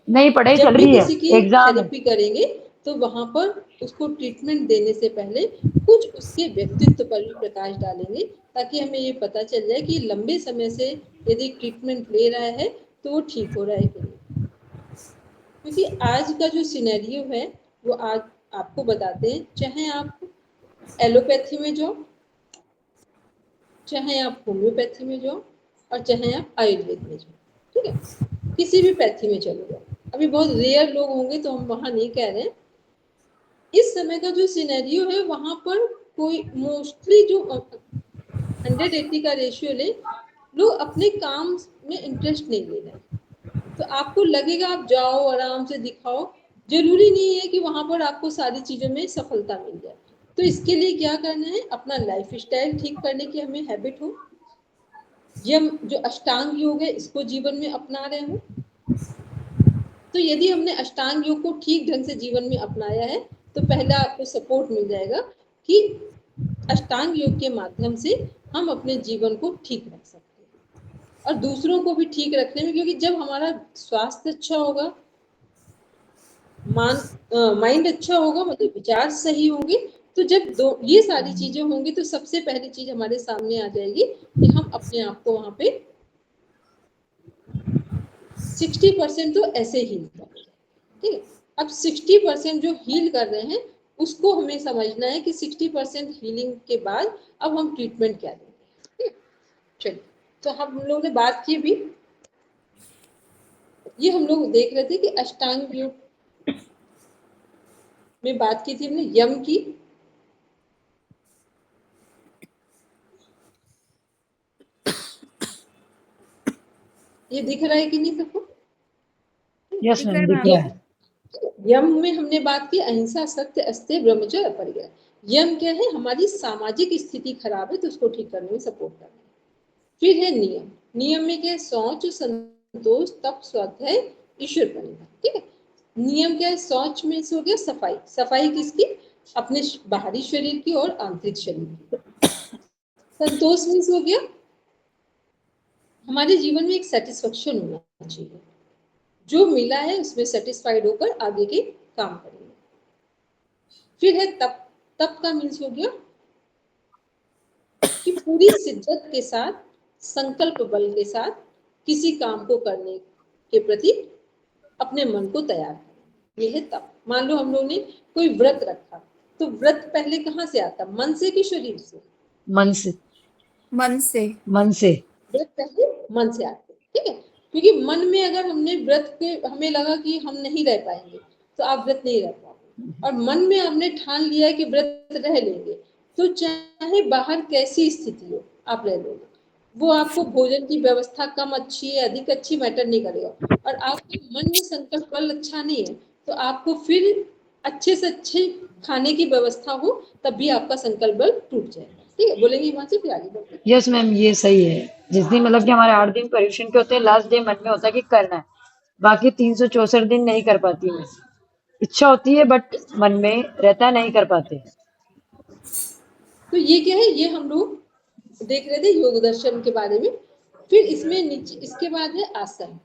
नहीं पढ़ाई जब चल भी रही है, किसी की एग्जाम है। थेरेपी करेंगे तो वहां पर उसको ट्रीटमेंट देने से पहले कुछ उसके व्यक्तित्व पर भी प्रकाश डालेंगे ताकि हमें ये पता चल जाए कि लंबे समय से यदि ट्रीटमेंट ले रहा है तो वो ठीक हो रहा है कि नहीं। क्योंकि आज का जो सिनेरियो है वो आज आपको बताते हैं, चाहे आप एलोपैथी में जाओ, चाहे आप होम्योपैथी में जाओ और चाहे आप आयुर्वेद में जाओ, ठीक है, किसी भी पैथी में चले जाओ। अभी बहुत रेयर लोग होंगे तो हम वहां नहीं कह रहे हैं। इस समय का जो सिनेरियो है वहां पर कोई मोस्टली जो 180 का रेशियो ले, लोग अपने काम में इंटरेस्ट नहीं ले रहे हैं। तो आपको लगेगा आप जाओ आराम से दिखाओ, जरूरी नहीं है कि वहां पर आपको सारी चीजों में सफलता मिल जाए। तो इसके लिए क्या करना है, अपना लाइफ स्टाइल ठीक करने की हमें हैबिट हो, यम जो अष्टांग योग है इसको जीवन में अपना रहे हो। तो यदि हमने अष्टांग योग को ठीक ढंग से जीवन में अपनाया है तो पहला आपको सपोर्ट मिल जाएगा कि अष्टांग योग के माध्यम से हम अपने जीवन को ठीक रख सकते हैं और दूसरों को भी ठीक रखने में, क्योंकि जब हमारा स्वास्थ्य अच्छा होगा, माइंड अच्छा होगा, मतलब विचार सही होंगे, तो जब ये सारी चीजें होंगी तो सबसे पहली चीज हमारे सामने आ जाएगी कि हम अपने आप को वहां पे 60% तो ऐसे हील कर रहे हैं। ठीक है, अब 60% जो हील कर रहे हैं उसको हमें समझना है कि 60% हीलिंग के बाद अब हम ट्रीटमेंट क्या देंगे। चलिए, तो हम लोग ने बात की भी, ये हम लोग देख रहे थे कि अष्टांग योग में बात की थी हमने यम की। ये दिख रहा है कि नहीं सबको? यस मैम दिख रहा है। यम में हमने बात की अहिंसा, सत्य, अस्तेय, ब्रह्मचर्य, अपरिग्रह। यम क्या है, हमारी सामाजिक स्थिति खराब है तो उसको ठीक करने में सपोर्ट करना है। फिर है नियम, नियम में क्या है, शौच, संतोष, तप, स्वाध्याय, ईश्वर प्रणिधान। ठीक है, नियम क्या है, शौच में से हो गया सफाई, सफाई किसकी, अपने बाहरी शरीर की और आंतरिक शरीर की। संतोष में से हो गया हमारे जीवन में एक सेटिस्फेक्शन होना चाहिए, जो मिला है उसमें सेटिस्फाइड होकर आगे के काम करेंगे। फिर है तप, तप का मीन्स हो गया कि पूरी शिद्दत के साथ, संकल्प बल के साथ किसी काम को करने के प्रति अपने मन को तैयार करें, ये है तप। मान लो हम लोग ने कोई व्रत रखा तो व्रत पहले कहाँ से आता, मन से कि शरीर से? मन से। मन से। मन से। व्रत पहले मन से आते, ठीक है, क्योंकि मन में अगर हमने व्रत के हमें लगा कि हम नहीं रह पाएंगे तो आप व्रत नहीं रह पाओगे, और मन में हमने ठान लिया है कि व्रत रह लेंगे तो चाहे बाहर कैसी स्थिति हो आप रह लोगे। वो आपको भोजन की व्यवस्था कम अच्छी है अधिक अच्छी मैटर नहीं करेगा, और आपके मन में संकल्प बल अच्छा नहीं है तो आपको फिर अच्छे से अच्छे खाने की व्यवस्था हो तब भी आपका संकल्प बल टूट जाएगा। ठीक है, बोलेंगे हिमांशु, फिर आगे बढ़ते हैं। यस मैम ये सही है। जिस दिन मतलब कि हमारे 8 दिन पर्यूषण के होते हैं, लास्ट डे मन में होता है कि करना है, बाकी 364 दिन नहीं कर पाती मैं। इच्छा होती है बट मन में रहता है नहीं कर पाते। तो ये क्या है, ये हम लोग देख रहे थे योग दर्शन के बारे में। फिर इसमें नीचे इसके बाद है आसन।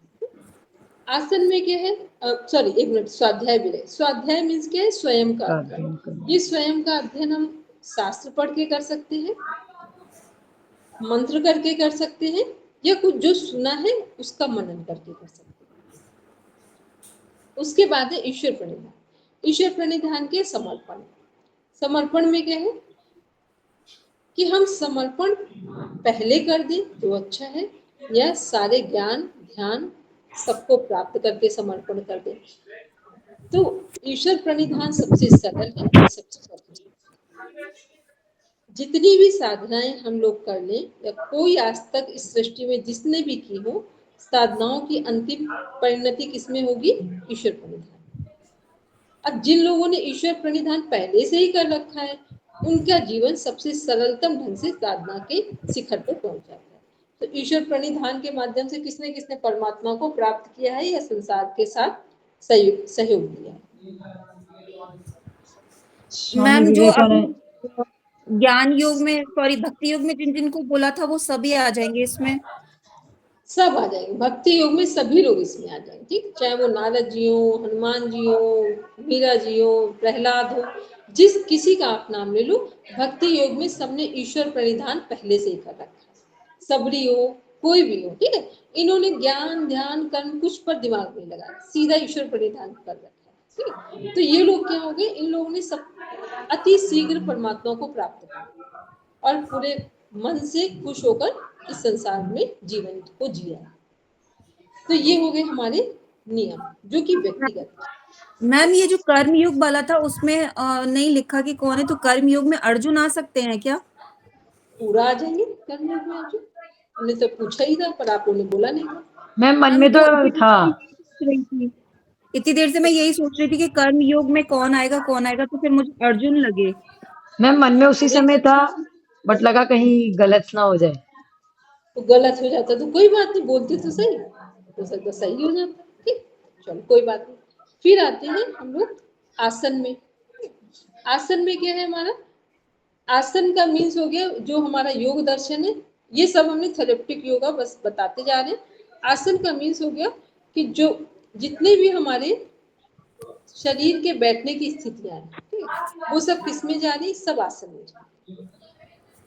आसन में क्या है, सॉरी एक मिनट, स्वाध्याय भी रहे। स्वाध्याय मीन्स क्या है, स्वयं का अध्ययन। ये स्वयं का अध्ययन हम शास्त्र पढ़ के कर सकते हैं, मंत्र करके कर सकते हैं, या कुछ जो सुना है उसका मनन करके कर सकते हैं। उसके बाद है ईश्वर प्रणिधान। ईश्वर प्रणिधान के समर्पण। समर्पण में क्या है कि हम समर्पण पहले कर दें तो अच्छा है, या सारे ज्ञान ध्यान सबको प्राप्त करके समर्पण कर दें। तो ईश्वर प्रणिधान सबसे सरल है और सबसे कठिन। जितनी भी साधनाएं हम लोग कर लें, या कोई आज तक इस सृष्टि में जिसने भी की हो, साधनाओं की अंतिम परिणति किसमें होगी, ईश्वर प्रणिधान। अब जिन लोगों ने ईश्वर प्रणिधान पहले से ही कर रखा है, उनका जीवन सबसे सरलतम ढंग से साधना के शिखर पर पहुंच जाता है। तो ईश्वर प्रणिधान के माध्यम से किसने किसने परमात्मा को प्राप्त किया है, या संसार के साथ सहयोग दिया है। स्वामी मैम जो विवेकानंद, अभी ज्ञान योग में, सॉरी भक्ति योग में जिन जिन को बोला था वो सभी आ जाएंगे इसमें। सब आ जाएंगे भक्ति योग में, सभी लोग इसमें आ जाएंगे। ठीक, चाहे वो नारद जी हो, हनुमान जी हो, मीरा जी हो, प्रहलाद हो, जिस किसी का आप नाम ले लो, भक्ति योग में सबने ईश्वर प्रणिधान पहले से ही कर रखा है। सबरी हो, कोई भी हो, ठीक है, इन्होंने ज्ञान ध्यान कर्म कुछ पर दिमाग नहीं लगाया, सीधा ईश्वर प्रणिधान कर रखा है। ठीक है, तो ये लोग क्या हो गए, इन लोगों ने सब अति शीघ्र परमात्मा को प्राप्त किया और पूरे मन से खुश होकर इस संसार में जीवन को जिया। तो ये हो गए हमारे नियम, जो कि व्यक्तिगत। मैम ये जो कर्म योग वाला था उसमें नहीं लिखा कि कौन है, तो कर्म योग में अर्जुन आ सकते हैं क्या? पूरा आ जाएंगे कर्म योग में अर्जुन। हमने तो पूछा ही था पर आप लोगों ने बोला नहीं था। मैम मन मैम में तो तो था। इतनी देर से मैं यही सोच रही थी कि कर्म योग में कौन आएगा, तो फिर मुझे अर्जुन लगे। मैम मन में उसी अरे समय था, बट लगा कहीं गलत ना हो जाए। तो गलत हो जाता तो कोई बात नहीं, बोलते तो सही, हो सकता सही हो जाता। ठीक, चलो कोई बात नहीं। फिर आते हैं हम लोग आसन में। आसन में क्या है हमारा, आसन का मीन्स हो गया जो हमारा योग दर्शन है। ये सब हमने थेरेप्टिक योगा बस बताते जा रहे हैं। आसन का मीन्स हो गया कि जो जितने भी हमारे शरीर के बैठने की स्थितियां हैं, ठीक है, वो सब किस में जा रही, सब आसन में जा रही।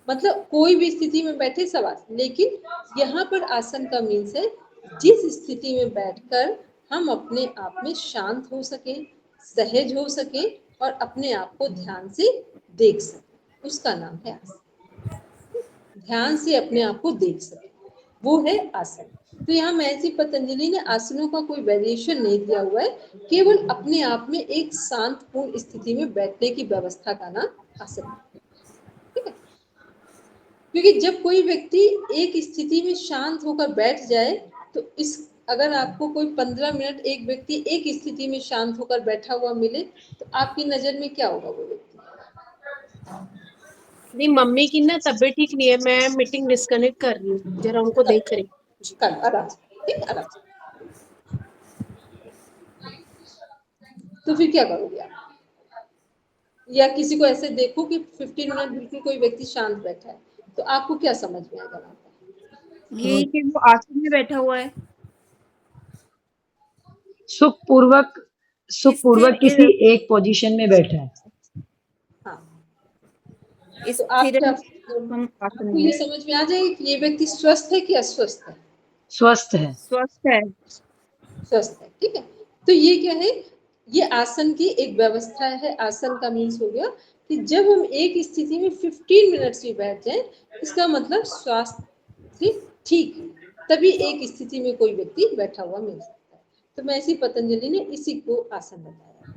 मतलब कोई भी स्थिति में बैठे सब आसन। लेकिन यहाँ पर आसन का मीन्स है जिस स्थिति में बैठकर हम अपने आप में शांत हो सके, सहज हो सके और अपने आप को ध्यान से देख सके, उसका नाम है आसन। ध्यान से अपने आप को देख सके, वो है आसन। तो यहाँ महर्षि पतंजलि ने आसनों का कोई वेरिएशन नहीं दिया हुआ है, केवल अपने आप में एक शांत पूर्ण स्थिति में बैठने की व्यवस्था का नाम आसन है। ठीक है, क्योंकि जब कोई व्यक्ति एक स्थिति में शांत होकर बैठ जाए, तो इस अगर आपको कोई 15 मिनट एक व्यक्ति एक स्थिति में शांत होकर बैठा हुआ मिले, तो आपकी नजर में क्या होगा वो व्यक्ति? नहीं, मम्मी की ना तबीयत ठीक नहीं है, मैं मीटिंग डिस्कनेक्ट कर रही हूँ, जरा उनको देख रही हूँ। कल आराम से, ठीक, आराम से। तो फिर क्या करोगे आप? या किसी को ऐसे देखो कि 15 मिनट बिल्कुल कोई व्यक्ति शांत बैठा है, तो आपको क्या समझ में आएगा वहां पर? ये कि वो आसन में बैठा हुआ है, सुखपूर्वक स्थिर किसी एक पोजीशन में बैठा है। हाँ, तो आप स्थिर क्या, हम आसन आपको में ये समझ में आ जाएगा कि ये व्यक्ति स्वस्थ है कि अस्वस्थ है? स्वस्थ है। स्वस्थ है। स्वस्थ है, ठीक है। तो ये क्या है, ये आसन की एक व्यवस्था है। आसन का मीन्स हो गया कि जब हम एक स्थिति में 15 मिनट भी बैठ जाए, इसका मतलब स्वास्थ्य ठीक है, तभी एक स्थिति में कोई व्यक्ति बैठा हुआ मिल सकता है। तो महर्षि पतंजलि ने इसी को आसन बताया।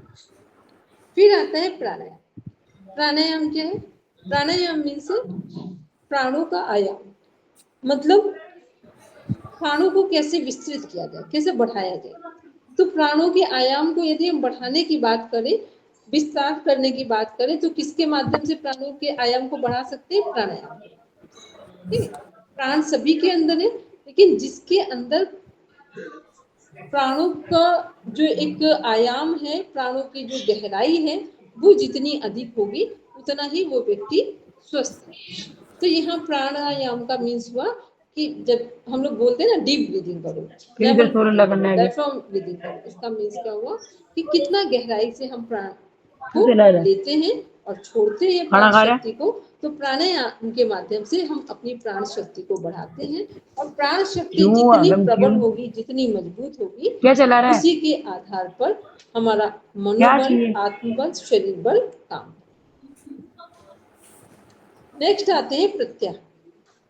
फिर आता है प्राणायाम। प्राणायाम क्या है? प्राणायाम मीन्स प्राणों का आयाम, मतलब प्राणों को कैसे विस्तृत किया जाए, कैसे बढ़ाया जाए। तो प्राणों के आयाम को यदि हम बढ़ाने की बात करें, विस्तार करने की बात करें, तो किसके माध्यम से प्राणों के आयाम को बढ़ा सकते हैं? प्राणायाम। ठीक है, प्राण सभी के अंदर है, लेकिन जिसके अंदर प्राणों का जो एक आयाम है, प्राणों की जो गहराई है, वो जितनी अधिक होगी उतना ही वो व्यक्ति स्वस्थ। तो यहाँ प्राणायाम का मीन्स हुआ कि जब हम लोग बोलते हैं ना डीप ब्रीदिंग करो, फिर इधर सोलर लगना है डायफ्राम ब्रीदिंग करो, इसका मीन्स क्या हुआ कि कितना गहराई से हम प्राण को चला रहा है। लेते हैं और छोड़ते हैं खाना प्राण खा रहा है? शक्ति को। तो प्राणायाम के माध्यम से हम अपनी प्राण शक्ति को बढ़ाते हैं, और प्राण शक्ति क्यों जितनी आगम प्रबल क्यों? होगी, जितनी मजबूत होगी, क्या चला रहा है? उसी के आधार पर हमारा क्या मनोबल, चाहिए? आत्मबल, शरीर बल काम। नेक्स्ट आते हैं प्रत्याहार।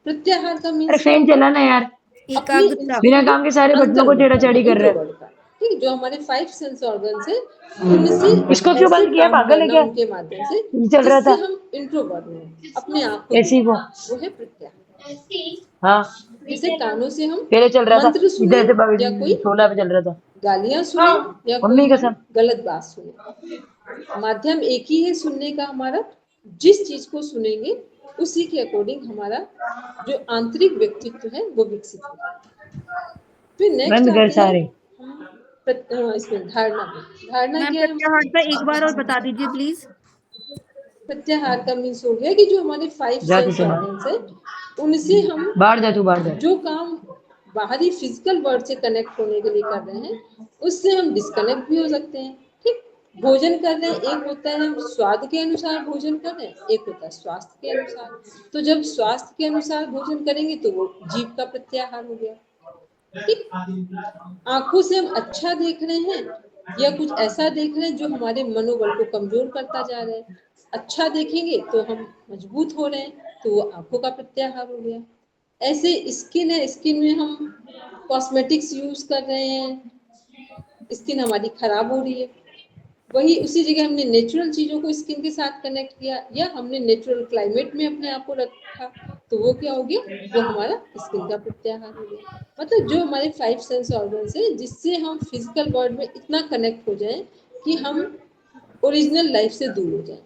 प्रत्याहार का अरे मीन्स फैन चला ना यार, एकाग्रता। बिना काम के सारे बटनों को टेढ़ा-चाढ़ी कर रहा है। इंट्रोवर्ट का, ठीक, जो हमारे 5 सेंस ऑर्गन्स है उनसे इसको क्यों ऐसे बंद किया? काम पागल है करना क्या? उनके माध्यम से ये चल रहा जिससे था हम इंट्रोवर्ट हो, अपने आप को एसी को। वो है प्रत्याहार। हाँ जैसे कानों से हम पहले चल रहा था, मंत्र सुने, इधर से या कोई 16 पे चल रहा था। गालियां सुने, या मम्मी कोई कसम। हम गलत बात सुने, माध्यम एक ही है सुनने का हमारा। जिस चीज को सुनेंगे उसी के अकॉर्डिंग हमारा जो आंतरिक व्यक्तित्व है वो विकसित हो जाता है। फिर नेक्स्ट बंद कर आते हैं सारे। इसमें धारणा में। धारणा मैम क्या है प्रत्याहार हमारी? का एक बार और बता दीजिए प्लीज। प्रत्याहार का मीन्स हो गया कि जो हमारे 5 जा तू सेंस चला ऑर्गन्स है उनसे हम बाहर जा, तू बाहर जा। जो काम बाहरी फिजिकल वर्ल्ड से कनेक्ट होने के लिए कर रहे हैं उससे हम डिस्कनेक्ट भी हो सकते हैं। ठीक, भोजन कर रहे हैं, एक होता है हम स्वाद के अनुसार भोजन कर रहे हैं, एक होता है स्वास्थ्य के अनुसार। तो जब स्वास्थ्य के अनुसार भोजन करेंगे तो वो जीव का प्रत्याहार हो गया। ठीक, आंखों से हम अच्छा देख रहे हैं या कुछ ऐसा देख रहे हैं जो हमारे मनोबल को कमजोर करता जा रहा है, अच्छा देखेंगे तो हम मजबूत हो रहे हैं, तो वो आंखों का प्रत्याहार हो गया। ऐसे स्किन है, स्किन में हम कॉस्मेटिक्स यूज कर रहे हैं, स्किन हमारी खराब हो रही है, वही उसी जगह हमने नेचुरल चीजों को स्किन के साथ कनेक्ट किया या हमने नेचुरल क्लाइमेट में अपने आप को रखा, तो वो क्या हो गया, वो हमारा स्किन का प्रत्याहार हो गया। मतलब जो हमारे 5 सेंस ऑर्गन्स है जिससे हम फिजिकल वर्ल्ड में इतना कनेक्ट हो जाए कि हम ओरिजिनल लाइफ से दूर हो जाए।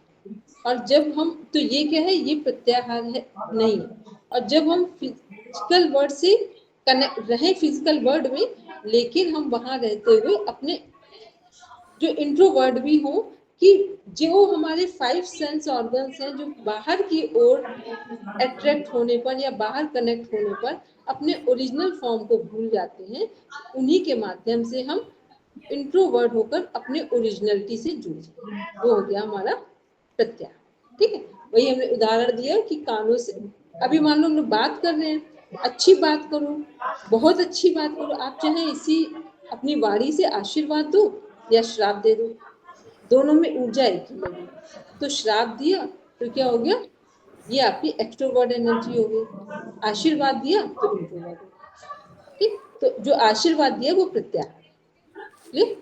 और जब हम, तो ये क्या है, ये प्रत्याहार है नहीं है। और जब हम फिजिकल वर्ल्ड से कनेक्ट रहे, फिजिकल वर्ल्ड में, लेकिन हम वहां रहते हुए अपने जो इंट्रोवर्ट भी हो, कि जो हमारे 5 सेंस ऑर्गन्स हैं जो बाहर की ओर अट्रैक्ट होने पर या बाहर कनेक्ट होने पर अपने ओरिजिनल फॉर्म को भूल जाते हैं, उन्हीं के माध्यम से हम इंट्रोवर्ट होकर अपने ओरिजिनलिटी से जुड़ जाए, वो हो गया हमारा प्रत्याहार। ठीक है, वही हमने उदाहरण दिया कि कानों से, अभी मान लो हम लोग बात कर रहे हैं, अच्छी बात करो, बहुत अच्छी बात करो, आप चाहे इसी अपनी वाणी से आशीर्वाद दो या श्राप दे दो, दोनों में ऊर्जा एक ही लगी। तो श्राप दिया तो क्या हो गया, ये आपकी एक्सट्रोवर्ट एनर्जी हो गई, आशीर्वाद दिया तो इंट्रोवर्ट हो गया। ठीक, तो जो आशीर्वाद दिया वो प्रत्याहार। क्लियर?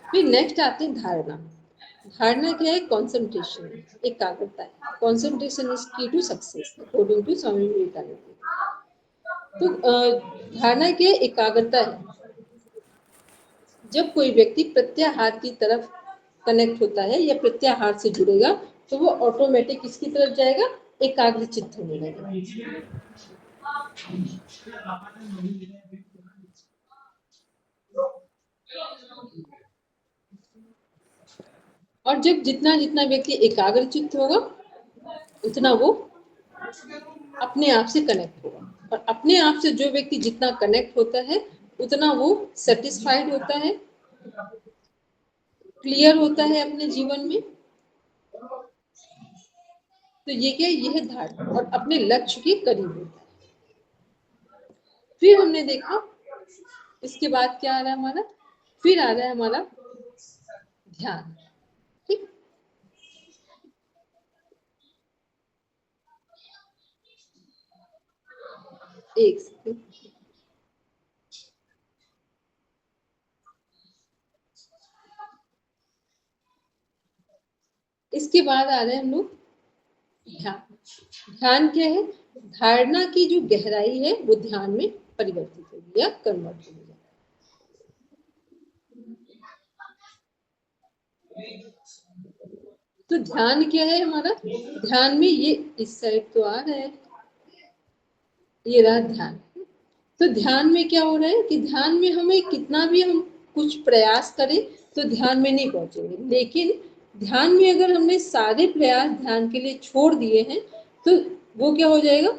फिर नेक्स्ट आते हैं धारणा। धारणा क्या है? कंसंट्रेशन, एकाग्रता है। कंसंट्रेशन इज की to success according to Swami Vivekananda. तो धारणा क्या है? एकाग्रता है। जब कोई व्यक्ति प्रत्याहार की तरफ कनेक्ट होता है या प्रत्याहार से जुड़ेगा तो वो ऑटोमेटिक किसकी तरफ जाएगा? एकाग्र चित्त होने लगेगा। और जब जितना जितना व्यक्ति एकाग्र चित्त होगा उतना वो अपने आप से कनेक्ट होगा, और अपने आप से जो व्यक्ति जितना कनेक्ट होता है उतना वो सेटिस्फाइड होता है, क्लियर होता है अपने जीवन में। तो ये क्या, ये है धारणा, और अपने लक्ष्य के करीब होता है। फिर हमने देखा इसके बाद क्या आ रहा है हमारा, फिर आ रहा है हमारा ध्यान। ठीक, एक सेकंड, इसके बाद आ रहे हैं हम लोग ध्यान। ध्यान क्या है? धारणा की जो गहराई है वो ध्यान में परिवर्तित होगी या कन्वर्ट होगी। तो ध्यान क्या है हमारा? ध्यान में ये इस साइड तो आ रहा है, ये रहा ध्यान। तो ध्यान में क्या हो रहा है कि ध्यान में हमें कितना भी हम कुछ प्रयास करें तो ध्यान में नहीं पहुंचेंगे, लेकिन ध्यान में अगर हमने सारे प्रयास ध्यान के लिए छोड़ दिए हैं तो वो क्या हो जाएगा,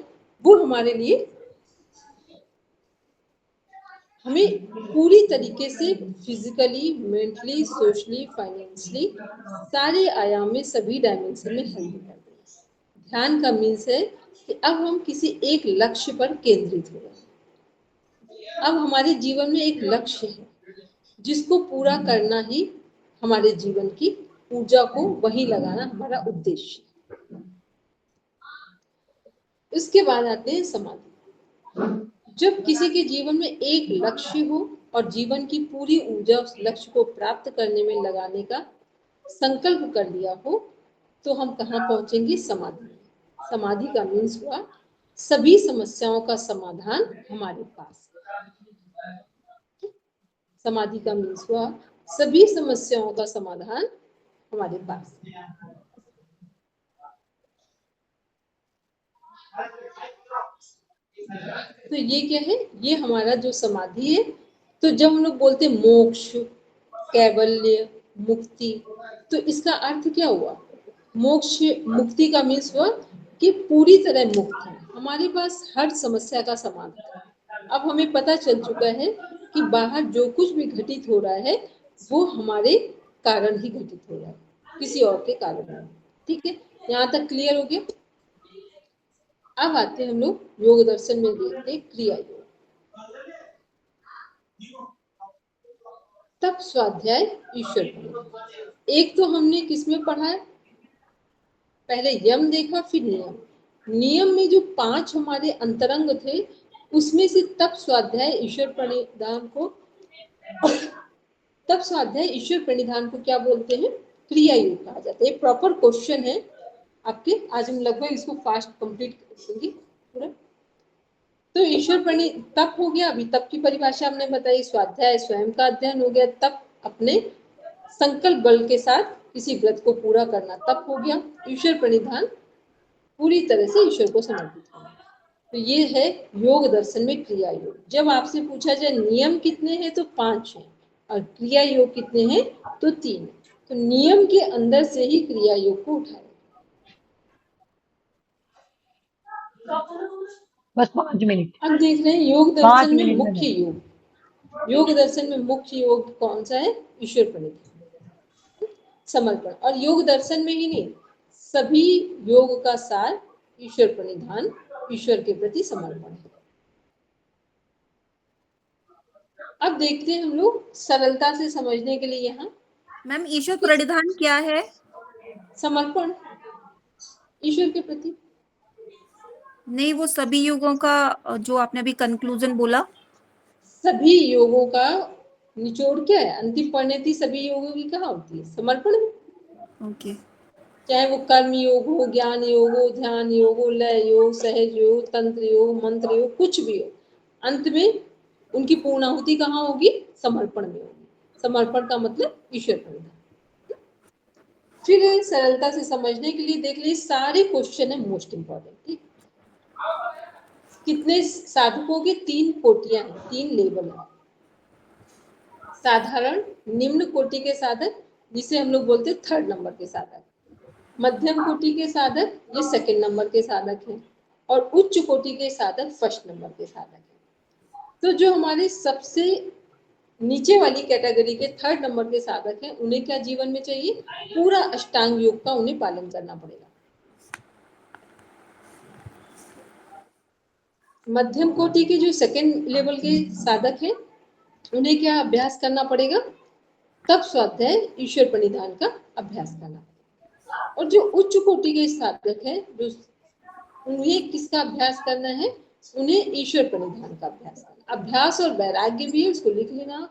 वो हमारे लिए, हमें पूरी तरीके से फिजिकली, मेंटली, सोशली, फाइनेंशियली सारे आयाम में, सभी डायमेंशन में हेल्प कर देगा। ध्यान का मीन्स है कि अब हम किसी एक लक्ष्य पर केंद्रित हो रहे हैं। अब हमारे जीवन में एक लक्ष्य है जिसको पूरा करना ही हमारे जीवन की ऊर्जा को वही लगाना हमारा उद्देश्य है। इसके बाद आते हैं समाधि। जब किसी के जीवन में एक लक्ष्य हो और जीवन की पूरी ऊर्जा उस लक्ष्य को प्राप्त करने में लगाने का संकल्प कर लिया हो तो हम कहाँ पहुंचेंगे, समाधि। समाधि का मीन्स हुआ सभी समस्याओं का समाधान हमारे पास। समाधि का मीन्स हुआ सभी समस्याओं का समाधान हमारे पास। तो ये क्या है, ये हमारा जो समाधि है। तो जब हम लोग बोलते मोक्ष, कैवल्य, मुक्ति, तो इसका अर्थ क्या हुआ, मोक्ष, मुक्ति का मीन्स हुआ कि पूरी तरह मुक्त है, हमारे पास हर समस्या का समाधान। अब हमें पता चल चुका है कि बाहर जो कुछ भी घटित हो रहा है वो हमारे कारण ही घटित हो रहा है, किसी और के कारण नहीं। ठीक है, यहाँ तक क्लियर हो गया। अब आते हैं हम लोग योग दर्शन में देखते हैं क्रिया योग। तप, स्वाध्याय, ईश्वर प्रणिधान। एक तो हमने किसमें पढ़ा है, पहले यम देखा, फिर नियम। नियम में जो 5 हमारे अंतरंग थे उसमें से तप, स्वाध्याय, ईश्वर प्रणिधान को तप, स्वाध्याय, ईश्वर प्रणिधान को क्या बोलते हैं, क्रिया योग कहा जाता है। प्रॉपर क्वेश्चन है आपके, आज हम लगभग इसको फास्ट कंप्लीट करेंगे पूरा। तो ईश्वर तप हो गया, अभी तप की परिभाषा हमने बताई। स्वाध्याय स्वयं का अध्ययन हो गया, तप अपने संकल्प बल के साथ किसी व्रत को पूरा करना तप हो गया। ईश्वर प्रणिधान पूरी तरह से ईश्वर को समर्पित करना। तो ये है योग दर्शन में क्रिया योग। जब आपसे पूछा जाए नियम कितने हैं तो 5 हैं और क्रिया योग कितने हैं तो 3 है। तो नियम के अंदर से ही क्रिया योग को उठाए। बस 5 मिनट। अब देख रहे हैं योग 5 दर्शन में मिनट में मुख्य योग। योग दर्शन में मुख्य योग कौन सा है, ईश्वर प्रणिधान, समर्पण। और योग दर्शन में ही नहीं, सभी योग का सार ईश्वर प्रणिधान, ईश्वर के प्रति समर्पण है। अब देखते हैं हम लोग सरलता से समझने के लिए यहाँ। मैम ईश्वर प्रणिधान क्या है? समर्पण ईश्वर के प्रति। नहीं, वो सभी योगों का जो आपने अभी कंक्लूजन बोला, सभी योगों का निचोड़ क्या है, अंतिम परिणति सभी योगों की कहाँ होती है, समर्पण में। ओके। चाहे वो कर्म योग हो, ज्ञान योग हो, ध्यान योग हो, लय योग, सहज योग, तंत्र योग, मंत्र योग, कुछ भी हो, अंत में उनकी पूर्णाहुति कहाँ होगी, समर्पण में होगी। समर्पण का मतलब ईश्वर प्रणिधान। फिर सरलता से समझने के लिए देख लीजिए, सारे क्वेश्चन है मोस्ट इंपॉर्टेंट। ठीक, कितने साधकों की 3 कोटियां हैं, 3 लेवल है। साधारण, निम्न कोटि के साधक जिसे हम लोग बोलते हैं 3rd नंबर के साधक, मध्यम कोटि के साधक ये 2nd नंबर के साधक हैं, और उच्च कोटि के साधक 1st नंबर के साधक हैं। तो जो हमारे सबसे नीचे वाली कैटेगरी के 3rd नंबर के साधक हैं, उन्हें क्या जीवन में चाहिए, पूरा अष्टांग योग का उन्हें पालन करना पड़ेगा। मध्यम कोटि के जो 2nd लेवल के साधक हैं उन्हें क्या अभ्यास करना पड़ेगा, तप, स्वाध्याय, ईश्वर प्रणिधान का अभ्यास करना पड़ेगा। और जो उच्च कोटि के साधक हैं, जो उन्हें किसका अभ्यास करना है, उन्हें ईश्वर प्रणिधान का अभ्यास करना। अभ्यास और वैराग्य भी है, उसको लिख लेना।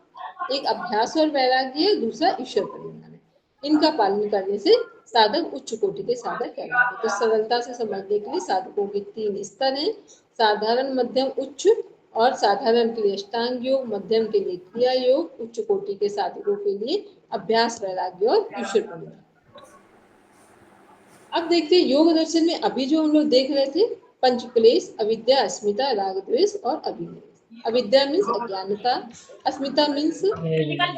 एक अभ्यास और वैराग्य है, दूसरा ईश्वर प्रणिधान है। इनका पालन करने से साधक उच्च कोटि के साधक कहलाते हैं। तो सरलता से समझने के लिए साधकों के 3 स्तर हैं, साधारण, मध्यम, उच्च। और साधारण के लिए अष्टांग योग, मध्यम के लिए क्रिया योग, उच्च कोटि के साधकों के लिए अभ्यास, वैराग्य और ईश्वर प्रणिधान। अब देखते हैं योग दर्शन में अभी जो हम लोग देख रहे थे, पंच क्लेश, अविद्या, अस्मिता, राग, द्वेष और अभिनिवेश। अविद्या मीन्स अज्ञानता, अस्मिता मीन्स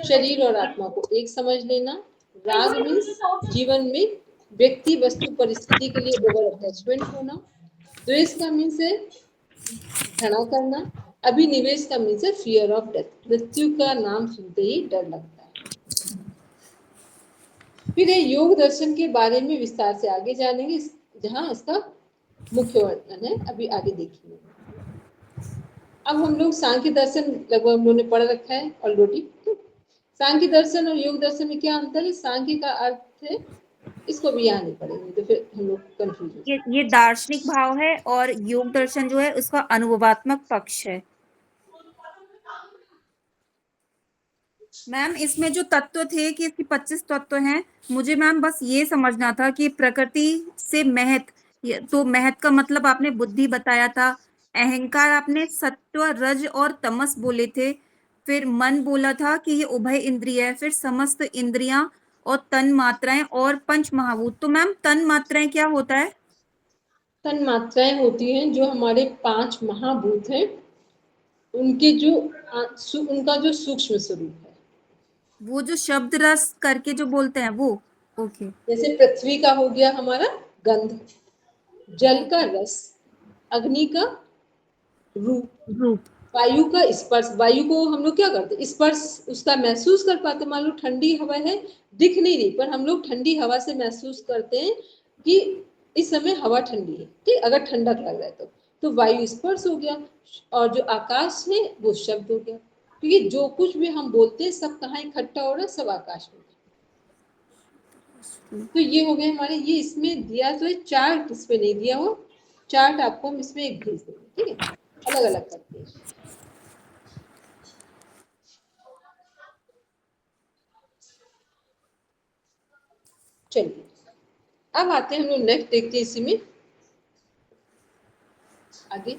शरीर और आत्मा को एक समझ लेना, राग मीन्स जीवन में व्यक्ति वस्तु परिस्थिति के लिए ओवर अटैचमेंट होना। द्वेष का मीन्स है घृणा करना। अभिनिवेश का मीन्स है फियर ऑफ डेथ, मृत्यु का नाम सुनते ही डर लगता है। फिर ये योग दर्शन के बारे में विस्तार से आगे जानेंगे, जहां इसका मुख्य वर्णन है, अभी आगे देखिए। अब हम लोग सांख्य दर्शन लगभग हम लोगों ने पढ़ रखा है ऑलरेडी। तो सांख्य दर्शन और योग दर्शन में क्या अंतर है? सांख्य का अर्थ है, इसको भी यहाँ नहीं पढ़ेंगे तो फिर हम लोग कंफ्यूज हो जाएंगे। ये दार्शनिक भाव है और योग दर्शन जो है उसका अनुभवात्मक पक्ष है। मैम इसमें जो तत्व थे कि इसकी 25 तत्व हैं, मुझे मैम बस ये समझना था कि प्रकृति से महत, तो महत का मतलब आपने बुद्धि बताया था, अहंकार आपने सत्व रज और तमस बोले थे, फिर मन बोला था कि ये उभय इंद्रिय है, फिर समस्त इंद्रियां और तन मात्राएं और पंच महाभूत। तो मैम तन मात्राएं क्या होता है? तन मात्राएं होती हैं जो हमारे 5 महाभूत हैं, उनके जो उनका जो सूक्ष्म स्वरूप है। वो जो शब्द रस करके जो बोलते हैं वो। ओके। जैसे पृथ्वी का हो गया हमारा गंध, जल का रस, अग्नि का रूप, वायु का स्पर्श। वायु को हम लोग क्या करते, स्पर्श उसका महसूस कर पाते। मान लो ठंडी हवा है, दिख नहीं रही, पर हम लोग ठंडी हवा से महसूस करते हैं कि इस समय हवा ठंडी है, ठीक। अगर ठंडक लग रहा है तो वायु स्पर्श हो गया। और जो आकाश है वो शब्द हो गया, क्योंकि जो कुछ भी हम बोलते हैं सब कहाँ इकट्ठा हो रहा है, सब आकाश में। तो ये हो गए हमारे, ये इसमें दिया तो है चार्ट, इस पे नहीं दिया हो चार्ट, आपको हम इसमें एक भेज देंगे, ठीक है, अलग अलग करके। चलिए अब आते हैं हम लोग नेक्स्ट, देखते हैं इसी में आगे।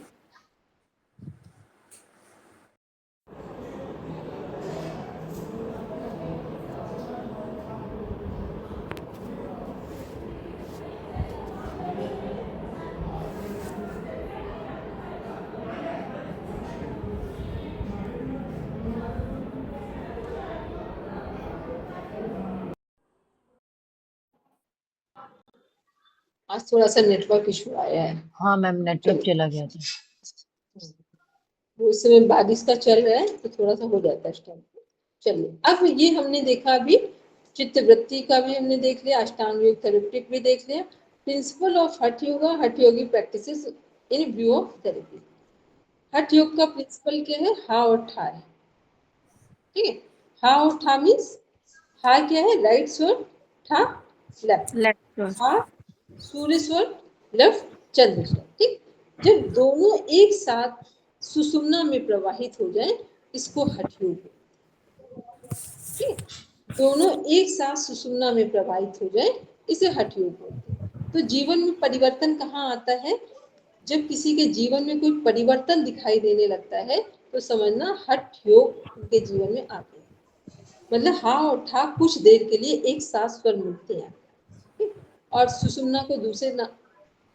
आज थोड़ा सा नेटवर्क इशू आया है। हाँ मैम, नेटवर्क चला गया था। वो इस समय बारिश का चल रहा है तो थोड़ा सा हो जाता है इस टाइम। चलिए अब ये हमने देखा, अभी चित्त वृत्ति का भी हमने देख लिया, अष्टांग योग थेरेप्टिक भी देख लिया, principle of hatha yoga, hatha yogi practices in view of therapy. हठ योग का प्रिंसिपल क्या है? हा और ठा है, ठीक है। हा और ठा मीन्स, हा क्या है? राइट स्वर, ठा लेफ्ट। हा सूर्य स्वर, लेफ्ट चंद्र स्वर, ठीक। जब दोनों एक साथ सुषुम्ना में प्रवाहित हो जाए, इसको हठ योग, ठीक। दोनों एक साथ सुषुम्ना में प्रवाहित हो जाए, इसे हठ योग बोलते हैं। तो जीवन में परिवर्तन कहाँ आता है? जब किसी के जीवन में कोई परिवर्तन दिखाई देने लगता है तो समझना हठ योग उनके जीवन में आते हैं। मतलब हा और ठा कुछ देर के लिए एक साथ स्वर मिलते हैं, ठीक? और सुषुम्ना को दूसरे नाम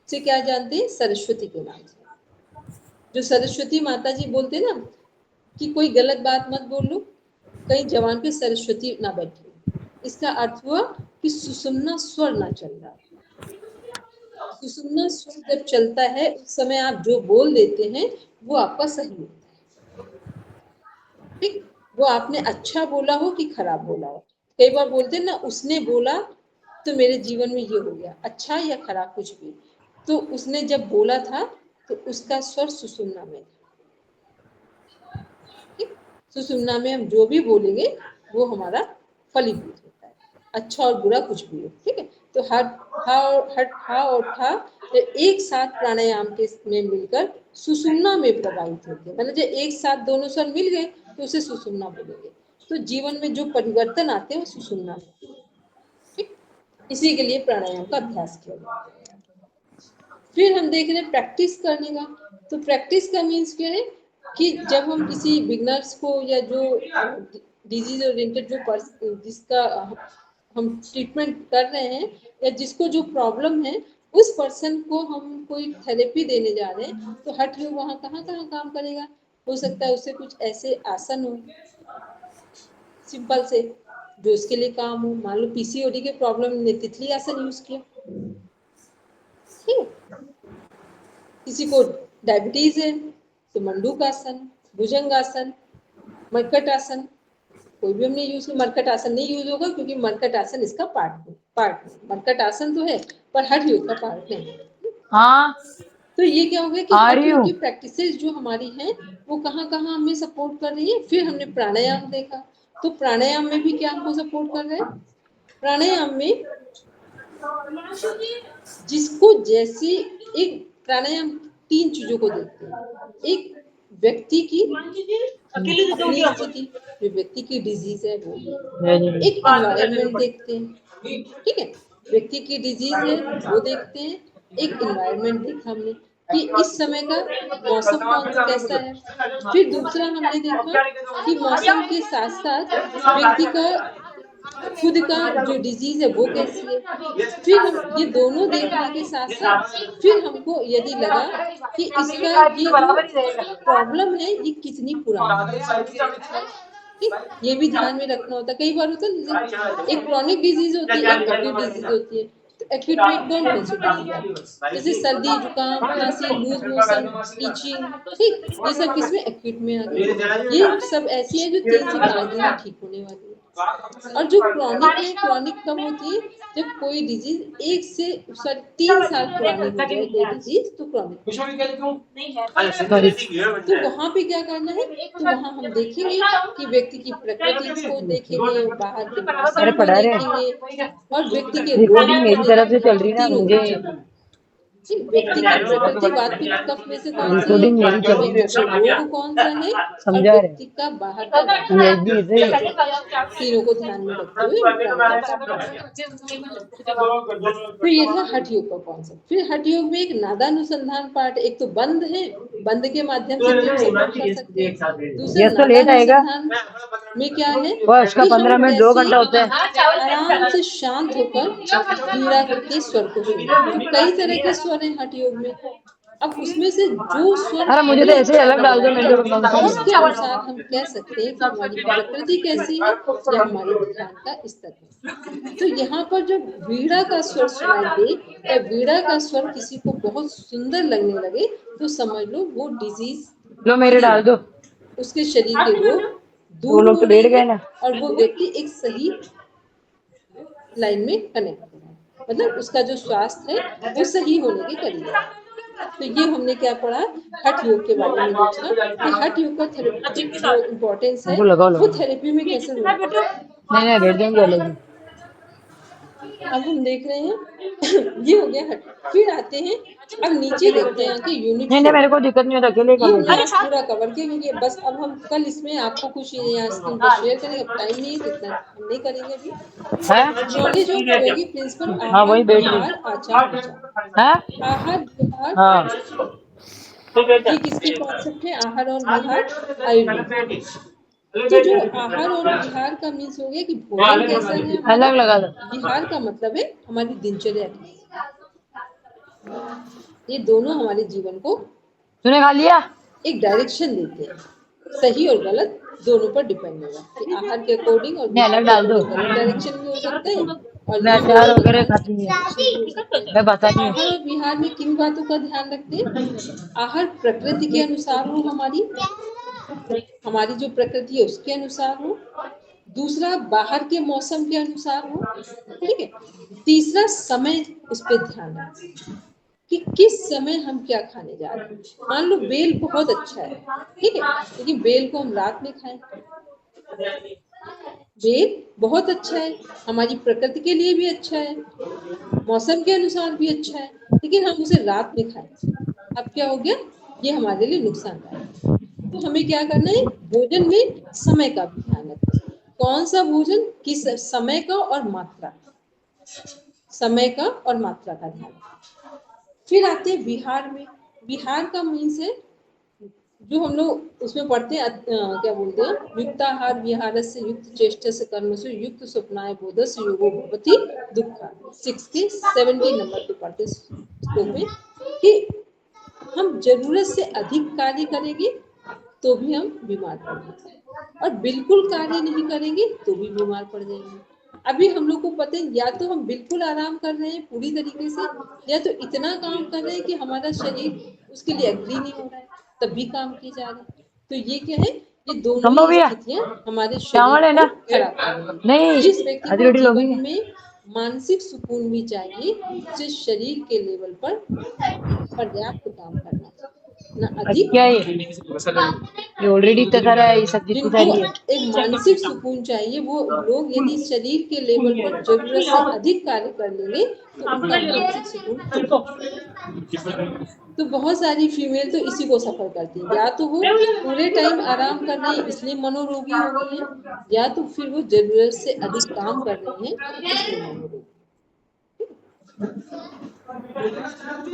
से क्या जानते हैं? सरस्वती के नाम से। जो सरस्वती माता जी बोलते ना कि कोई गलत बात मत बोल लो, कहीं जवान पे सरस्वती ना बैठे, इसका अर्थ हुआ कि सुषुम्ना स्वर ना चल रहा है। सुषुम्ना स्वर जब चलता है उस समय आप जो बोल देते हैं वो आपका सही होता है, ठीक। वो आपने अच्छा बोला हो कि खराब बोला हो, कई बार बोलते हैं ना, उसने बोला तो मेरे जीवन में ये हो गया, अच्छा या खराब कुछ भी, तो उसने जब बोला था तो उसका स्वर सुषुम्ना में, ठीक। सुषुम्ना में हम जो भी बोलेंगे वो हमारा फलीभूत होता है, अच्छा और बुरा कुछ भी हो, ठीक है। तो हा और ठा एक साथ प्राणायाम के में मिलकर सुषुम्ना में प्रवाहित होते हैं, मतलब जब एक साथ दोनों स्वर मिल गए तो उसे सुषुम्ना बोलेंगे। तो जीवन में जो परिवर्तन आते हैं वो सुषुम्ना में, ठीक। इसी के लिए प्राणायाम का अभ्यास किया जाता है। फिर हम देख रहे हैं प्रैक्टिस करने का। तो प्रैक्टिस का मीन्स क्या है कि जब हम किसी बिगनर्स को या जो डिजीज ओरिएंटेड जो जिसका हम ट्रीटमेंट कर रहे हैं या जिसको जो प्रॉब्लम है उस पर्सन को हम कोई थेरेपी देने जा रहे हैं, तो हठ योग वहाँ कहाँ कहाँ काम करेगा? हो सकता है उससे कुछ ऐसे आसन हो सिंपल से, जो इसके लिए काम हो। मान लो पीसीओडी के प्रॉब्लम ने तितली आसन यूज किया, ठीक है। किसी को डायबिटीज है तो मंडूक आसन, भुजंग आसन, मरकट आसन, कोई भी हमने यूज किया। मरकट आसन नहीं यूज होगा क्योंकि मरकट आसन इसका पार्ट मरकट आसन तो है पर हठ योग का पार्ट नहीं। हाँ तो ये क्या हो गया कि आ हठ रही योग हूँ। की प्रैक्टिसेस जो हमारी हैं वो कहाँ कहाँ हमें सपोर्ट कर रही है। फिर हमने प्राणायाम देखा, तो प्राणायाम में भी क्या हमको सपोर्ट कर रहे हैं। प्राणायाम में जिसको जैसे एक प्राणायाम 3 चीजों को देखते हैं। एक व्यक्ति की अपनी स्थिति, जो व्यक्ति की डिजीज है वो, एक इन्वायरमेंट देखते हैं, ठीक है। व्यक्ति की डिजीज है वो देखते हैं, एक इन्वायरमेंट देखा हमने कि इस समय का मौसम कैसा है। फिर दूसरा हमने देखा कि मौसम के साथ साथ व्यक्ति का खुद का जो डिजीज है वो कैसी है। फिर हम ये दोनों देखने के साथ साथ फिर हमको यदि लगा कि इसका ये जो प्रॉब्लम है ये कितनी पुरानी है, ठीक, ये भी ध्यान में रखना होता है। कई बार होता है जैसे एक क्रॉनिक डिजीज होती है, एक एक्यूट डिजीज होती है। तो एक्यूट में कौन कौन सी डिजीज आती है, जैसे सर्दी, जुकाम, खांसी, लूज मोशन, ईचिंग, ठीक, ये सब किसमें एक्यूट में आ गई। ये सब ऐसी है जो 3 से 5 दिन में ठीक होने वाली है। और जो क्रॉनिक है, क्रॉनिक कब होती है जब कोई डिजीज 1 से 3 साल पुरानी हो जाए कोई डिजीज, तो क्रॉनिक। तो वहां पे क्या करना है, तो वहां हम देखेंगे कि व्यक्ति की प्रकृति को देखेंगे, बाहर के अरे मौसम को पढ़ा रहे देखेंगे और व्यक्ति के रोगों रिकॉर्डिंग को मेरी तरफ से देखेंगे, चल रही ना तीनों मुझे। को। ठीक, व्यक्ति की प्रकृति बात पित्त कफ में से कौन सी है, रिकॉर्डिंग मेरी चल रही व्यक्ति का रोग कौन सा है और समझा रहे व्यक्ति का बाहर का ये भी इसे तीनों को ध्यान में रखते हुए तो ये था हठ योग का कॉन्सेप्ट। फिर हठ योग में एक नादानुसंधान पार्ट, एक तो बंद है, बंद के माध्यम से भी हम सपोर्ट कर सकते हैं। दूसरा ये तो लेट आएगा नादानुसंधान में क्या है वो उसका कि हम 15 मिनट 2 घंटा होता है। आराम से शांत होकर वीणा के स्वर को सुने। तो कई तरह के स्वर हैं हठ योग में। अब उसमें से जो स्वर अरे मुझे तो ऐसे ही अलग डाल दो मेरे को। उसके अनुसार हम कह सकते हैं कि हमारी प्रकृति कैसी है या हमारे ध्यान का स्तर है। तो यहाँ पर जब वीणा का स्वर सुनाई दे या वीणा का स्वर किसी को बहुत सुंदर लगने लगे तो समझ लो वो डिजीज लो मेरे डाल दो। उसके शरीर के रोग वो दूर लोग हो तो रहे बैठ गए हैं ना। और वो व्यक्ति एक सही लाइन में कनेक्ट हो रहा है, मतलब उसका जो स्वास्थ्य है वो सही होने के करीब है। तो ये हमने क्या पढ़ा हठ योग के बारे में देखा कि हठ योग का जो इम्पोर्टेंस है वो थेरेपी में कैसे होता है। नहीं बैठ जाएंगे अलग ही। अब हम देख रहे हैं ये हो गया हट। फिर आते हैं अब नीचे देखते हैं कि यूनिट नहीं मेरे को दिक्कत नहीं होता अकेले ये हमने कर आज पूरा कवर किया क्योंकि बस अब हम कल इसमें आपको कुछ यहाँ स्क्रीन पर शेयर करेंगे। अब टाइम नहीं है इतना हम नहीं करेंगे अभी। नॉलेज ऑफ योगी प्रिंसिपल हाँ आहार वही बैठ विहार आचार विचार। है। आहार विहार हाँ ये किसके कॉन्सेप्ट है, आहार और विहार आयुर्वेद। तो जो आहार और विहार का मीन्स हो गया कि भोजन कैसा है, अलग लगा दो। विहार का मतलब है हमारी दिनचर्या की। ये दोनों हमारे जीवन को तूने खा लिया। एक डायरेक्शन देते हैं, सही और गलत दोनों पर डिपेंड होगा कि आहार के अकॉर्डिंग और अलग डाल दो। गलत डायरेक्शन भी हो सकता है और मैं अचार वगैरह खाती हूँ मैं बताती हूँ। आहार और विहार में किन बातों का ध्यान रखते हैं। आहार प्रकृति के अनुसार हो, हमारी जो प्रकृति है उसके अनुसार हो। दूसरा बाहर के मौसम के अनुसार हो, ठीक है। तीसरा समय उस पर ध्यान रखें कि किस समय हम क्या खाने जा रहे हैं। मान लो बेल बहुत अच्छा है, ठीक है, लेकिन बेल को हम रात में खाएं। बेल बहुत अच्छा है, हमारी प्रकृति के लिए भी अच्छा है, मौसम के अनुसार भी अच्छा है, लेकिन हम उसे रात में खाएं, अब क्या हो गया, ये हमारे लिए नुकसानदायक है। तो हमें क्या करना है, भोजन में समय का भी ध्यान रखें। कौन सा भोजन, किस समय का और मात्रा, समय का और मात्रा का ध्यान रखें। फिर आते हैं विहार में। विहार का मीन्स है जो हम लोग उसमें पढ़ते हैं क्या बोलते हैं, युक्ताहार विहारस्य युक्त चेष्टस्य कर्मसु युक्त स्वप्नाय बोधस्य योगो भवति दुःखा। 70 नंबर पे पढ़ते श्लोक में कि हम जरूरत से अधिक कार्य करेंगे तो भी हम बीमार पड़ेंगे, और बिल्कुल कार्य नहीं करेंगे तो भी बीमार पड़ जाएंगे। अभी हम लोग को पता है, या तो हम बिल्कुल आराम कर रहे हैं पूरी तरीके से, या तो इतना काम कर रहे हैं कि हमारा शरीर उसके लिए एग्री नहीं हो रहा है, तब भी काम किए जा रहे हैं। तो ये क्या है, ये दोनों संभव ही भैया स्थितियां हमारे चावल शरीर है को ना? खराब कर रही हैं। नहीं, जिस व्यक्ति आधी को रोटी लोगी जीवन में मानसिक सुकून भी चाहिए, उसे शरीर के लेवल पर पर्याप्त काम करना चाहिए, ना अधिक क्या है ना ये ऑलरेडी इतना सारा है, ये सब जितनी जिनको सारी है। एक मानसिक सुकून चाहिए, वो लोग यदि शरीर के लेवल पर जरूरत से अधिक कार्य कर लेंगे तो उनका मानसिक सुकून खो जाएगा। तो बहुत सारी फीमेल तो इसी को सफर करती है, या तो वो पूरे टाइम आराम कर रही है इसलिए मनोरोगी हो गई है, या तो फिर वो जरूरत से अधिक काम कर रही हैं इसलिए मनोरोगी।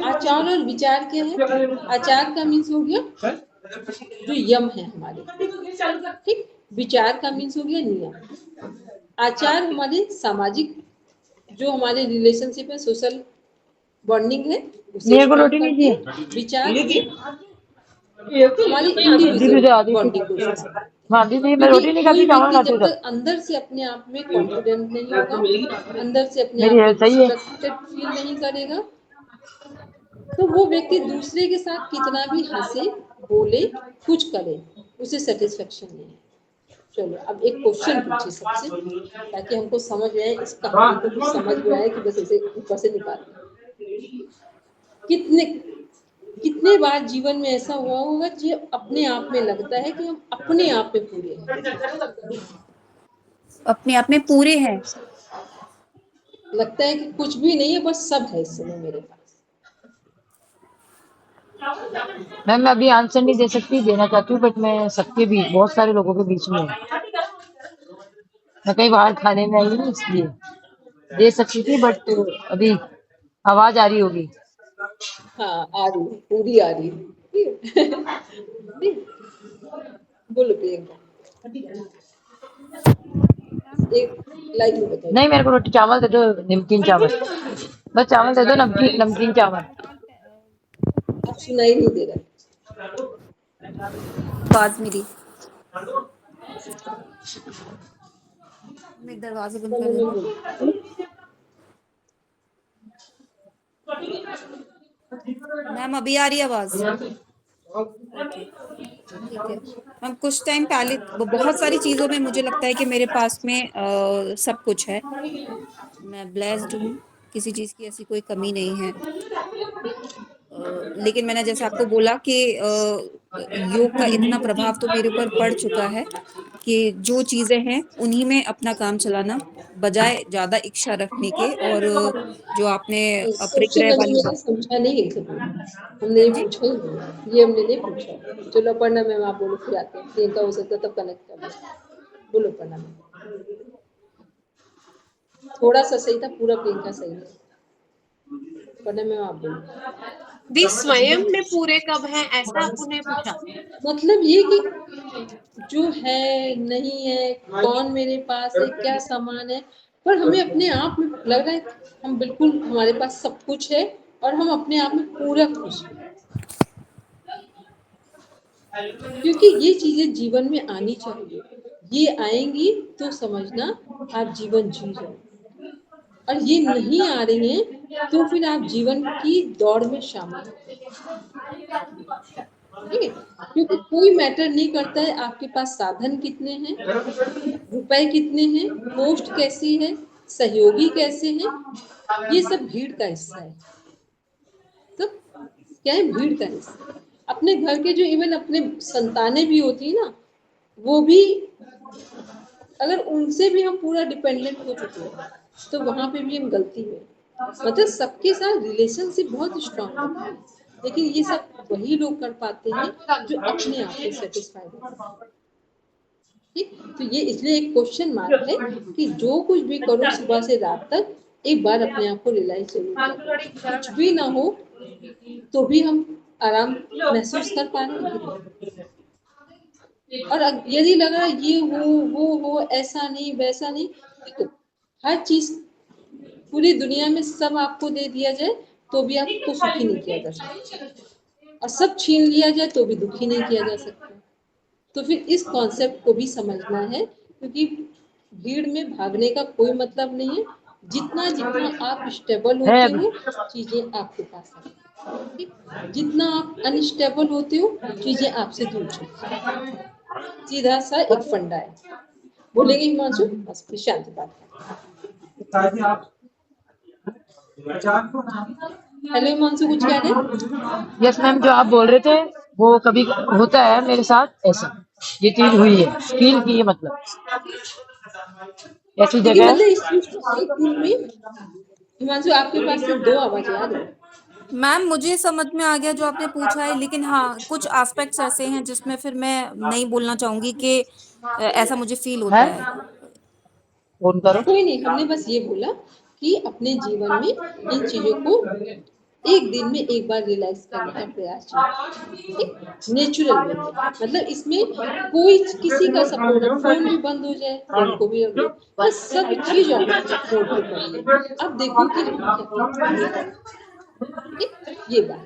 आचार और विचार क्या है? आचार का मीन्स हो गया जो यम है हमारे, ठीक। विचार का मीन्स हो गया नियम। आचार हमारे सामाजिक, जो हमारे रिलेशनशिप है, सोशल बॉन्डिंग है, उसे मेरे को स्ट्रॉन्ग रोटी नहीं करते चाहिए। हैं। विचार हमारी इंडिविजुअल आधी थी बॉन्डिंग को स्ट्रॉन्ग करते हैं। हाँ दीदी, मैं क्योंकि रोटी नहीं कोई खाती, चावल व्यक्ति खाती जब हूँ सब। तक अंदर से अपने आप में कॉन्फिडेंट नहीं होगा, अंदर से अपने मेरी आप में हेल्थ सही है। रिस्पेक्टेड फील नहीं करेगा, तो वो व्यक्ति दूसरे के साथ कितना भी हंसे, बोले, कुछ करे, उसे सेटिस्फेक्शन नहीं है। चलो अब एक क्वेश्चन पूछिए सबसे, ताकि हमको समझ में आए, इस कहानी को कुछ समझ में आए कि बस इसे ऊपर से निकाल दें। कितने कितने बार जीवन में ऐसा हुआ होगा जो अपने आप में लगता है कि हम अपने आप में पूरे हैं, अपने आप में पूरे हैं। लगता है कि कुछ भी नहीं है, बस सब है इस समय मेरे पास। मैम मैं अभी आंसर नहीं दे सकती, देना चाहती हूँ, बट मैं सबके बीच, बहुत सारे लोगों के बीच में हूँ। मैं कहीं बाहर खाने में आई हूँ, इसलिए दे सकती थी, बट अभी आवाज आ रही होगी। हाँ आ रही है, पूरी आ रही है। ठीक है? ठीक। बोलो प्रियंका, एक लाइव में बताइए। नहीं, मेरे को रोटी चावल दे दो, नमकीन चावल, बस चावल दे दो, नमकीन नमकीन चावल। आप सुनाई नहीं दे रहा। आवाज मेरी, मैं दरवाजे बंद कर देती हूँ। मैम अभी आ रही है आवाज? ओके, ठीक है। हम कुछ टाइम पहले बहुत सारी चीजों में मुझे लगता है कि मेरे पास में सब कुछ है, मैं ब्लेस्ड हूँ, किसी चीज की ऐसी कोई कमी नहीं है। लेकिन मैंने जैसे आपको बोला कि योग का इतना प्रभाव तो मेरे ऊपर पड़ चुका है कि जो चीजें हैं उन्हीं में अपना काम चलाना, बजाय ज्यादा इच्छा रखने के। और जो आपने क्वेश्चन अपरिग्रह अभी वाली मैंने बात। समझा नहीं है कभी, हमने हाँ ये जी, पूछा ही नहीं, ये हमने नहीं पूछा। चलो पढ़ना मैम, आप बोलो फिर आते हैं, प्रियंका हो सकता है तब कनेक्ट कर लो। बोलो पढ़ना मैम, थोड़ा सा सही था, पूरा प्रियंका सही नहीं। पढ़ना मैम आप बोलो। वे स्वयं में पूरे कब हैं, ऐसा उन्हें पूछा। मतलब ये कि जो है नहीं है, कौन मेरे पास है, क्या सामान है, पर हमें अपने आप में लग रहा है कि हम बिल्कुल, हमारे पास सब कुछ है और हम अपने आप में पूरा खुश हैं। क्योंकि ये चीजें जीवन में आनी चाहिए, ये आएंगी तो समझना आप जीवन जी रहे हो, और ये नहीं आ रही हैं तो फिर आप जीवन की दौड़ में शामिल हो। ठीक है, क्योंकि कोई मैटर नहीं करता है आपके पास साधन कितने हैं, रुपए कितने हैं, पोस्ट कैसी है, सहयोगी कैसे हैं, ये सब भीड़ का हिस्सा है। तो क्या है, भीड़ का हिस्सा। अपने घर के जो इवन अपने संतानें भी होती है ना, वो भी अगर उनसे भी हम पूरा डिपेंडेंट हो चुके हैं तो वहां पे भी हम गलती में, मतलब सबके साथ रिलेशनशिप बहुत स्ट्रांग होती है, लेकिन ये सब वही लोग कर पाते हैं जो अपने आप में सेटिस्फाइड होते हैं। ठीक, तो ये इसलिए एक क्वेश्चन मार्क है कि जो कुछ भी करो सुबह से रात तक, एक बार अपने आप को रियलाइज जरूर करो। कुछ भी ना हो तो भी हम आराम महसूस कर पा रहे हैं कि नहीं। और यदि लग रहा है ये हो वो हो, ऐसा नहीं वैसा नहीं, देखो हर चीज पूरी दुनिया में सब आपको दे दिया जाए तो भी आपको सुखी नहीं किया जा सकता, और सब छीन लिया जाए तो भी दुखी नहीं किया जा सकता। तो फिर इस कॉन्सेप्ट को भी समझना है, क्योंकि भीड़ में भागने का कोई मतलब नहीं है। जितना जितना आप स्टेबल है होते अभी। हो चीजें आपके पास आती हैं, ठीक? जितना आप अनस्टेबल होते हो चीजें आपसे दूर चलती हैं। सीधा सा एक फंडा है। बोलेंगे हिमांशु? बस फिर शांति बात है। हेलो हिमांशु, कुछ कह रहे? यस मैम, जो आप बोल रहे थे वो कभी होता है मेरे साथ ऐसा। ये चीज हुई है, फील की है, मतलब ऐसी लेकिन जगह। मतलब इस एक दिन में हिमांशु आपके पास से 2 आवाजें आ रही। मैम मुझे समझ में आ गया जो आपने पूछा है, लेकिन हाँ कुछ एस्पेक्ट्स ऐसे हैं जिसमें फिर मैं नहीं बोलना चाहूंगी कि ऐसा मुझे फील होता है है। फोन करो। कोई नहीं, हमने बस ये बोला कि अपने जीवन में इन चीजों को एक दिन में एक बार रियलाइज करने का प्रयास कीजिए, ठीक? नेचुरल वे में, मतलब इसमें कोई किसी का सपोर्ट, फोन भी बंद हो जाए, फोन को भी रख दो, बस सब चीज ऑफ मोड पे करिए। अब देखो कि हम क्या करते हैं, ठीक? ये बात।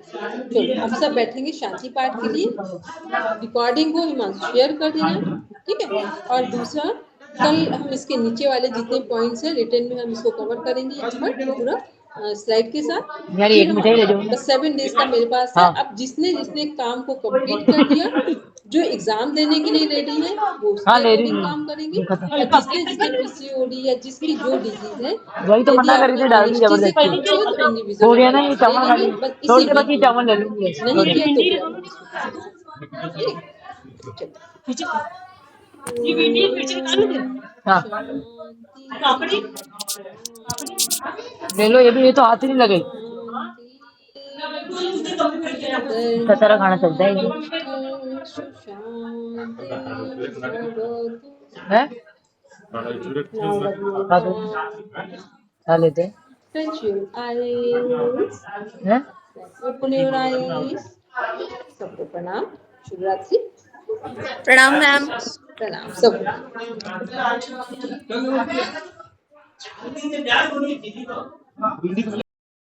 चलो अब सब बैठेंगे शांति पाठ के लिए। रिकॉर्डिंग को हिमांशु शेयर कर देना, ठीक है? और दूसरा, कल हम इसके नीचे वाले जितने पॉइंट्स हैं रिटर्न में हम इसको कवर करेंगे यहाँ पर पूरा स्लाइड के साथ। यार फिर एक हम मिठाई ले जाओ ना। 7 डेज का मेरे पास है। हाँ अब जिसने जिसने काम को कंप्लीट कर लिया, जो एग्जाम देने के लिए रेडी है वो हाँ, उसके ले रही अकॉर्डिंग हूँ। काम करेंगे, खत्म। और जिसने जिसने पीसीओडी या जिसकी जो डिजीज है, वही तो यदि मना कर रही आपका थी, डाल दी ऑनेस्टी से जबरदस्ती। पूछे तो हो इंडिविजुअल गया ना अप्रोच ये ले चावल लेंगे, वाली। बस छोड़ इसी दे, बाकी वीक में। चावल ले लूंगी। नहीं किया तो फिर हम इसको चलो। ये वीडियो पीछे निकाल दे। हाँ शांति ले लो, ये भी, ये तो हाथ ही नहीं लगे। कचरा खाना चलता है ये। शांति भवतु। है Now what you खा दो, खा लेते हैं। Touch your eyes. हैं? Open your eyes. सबको प्रणाम, शुभ रात्रि। प्रणाम मैम। प्रणाम सबको।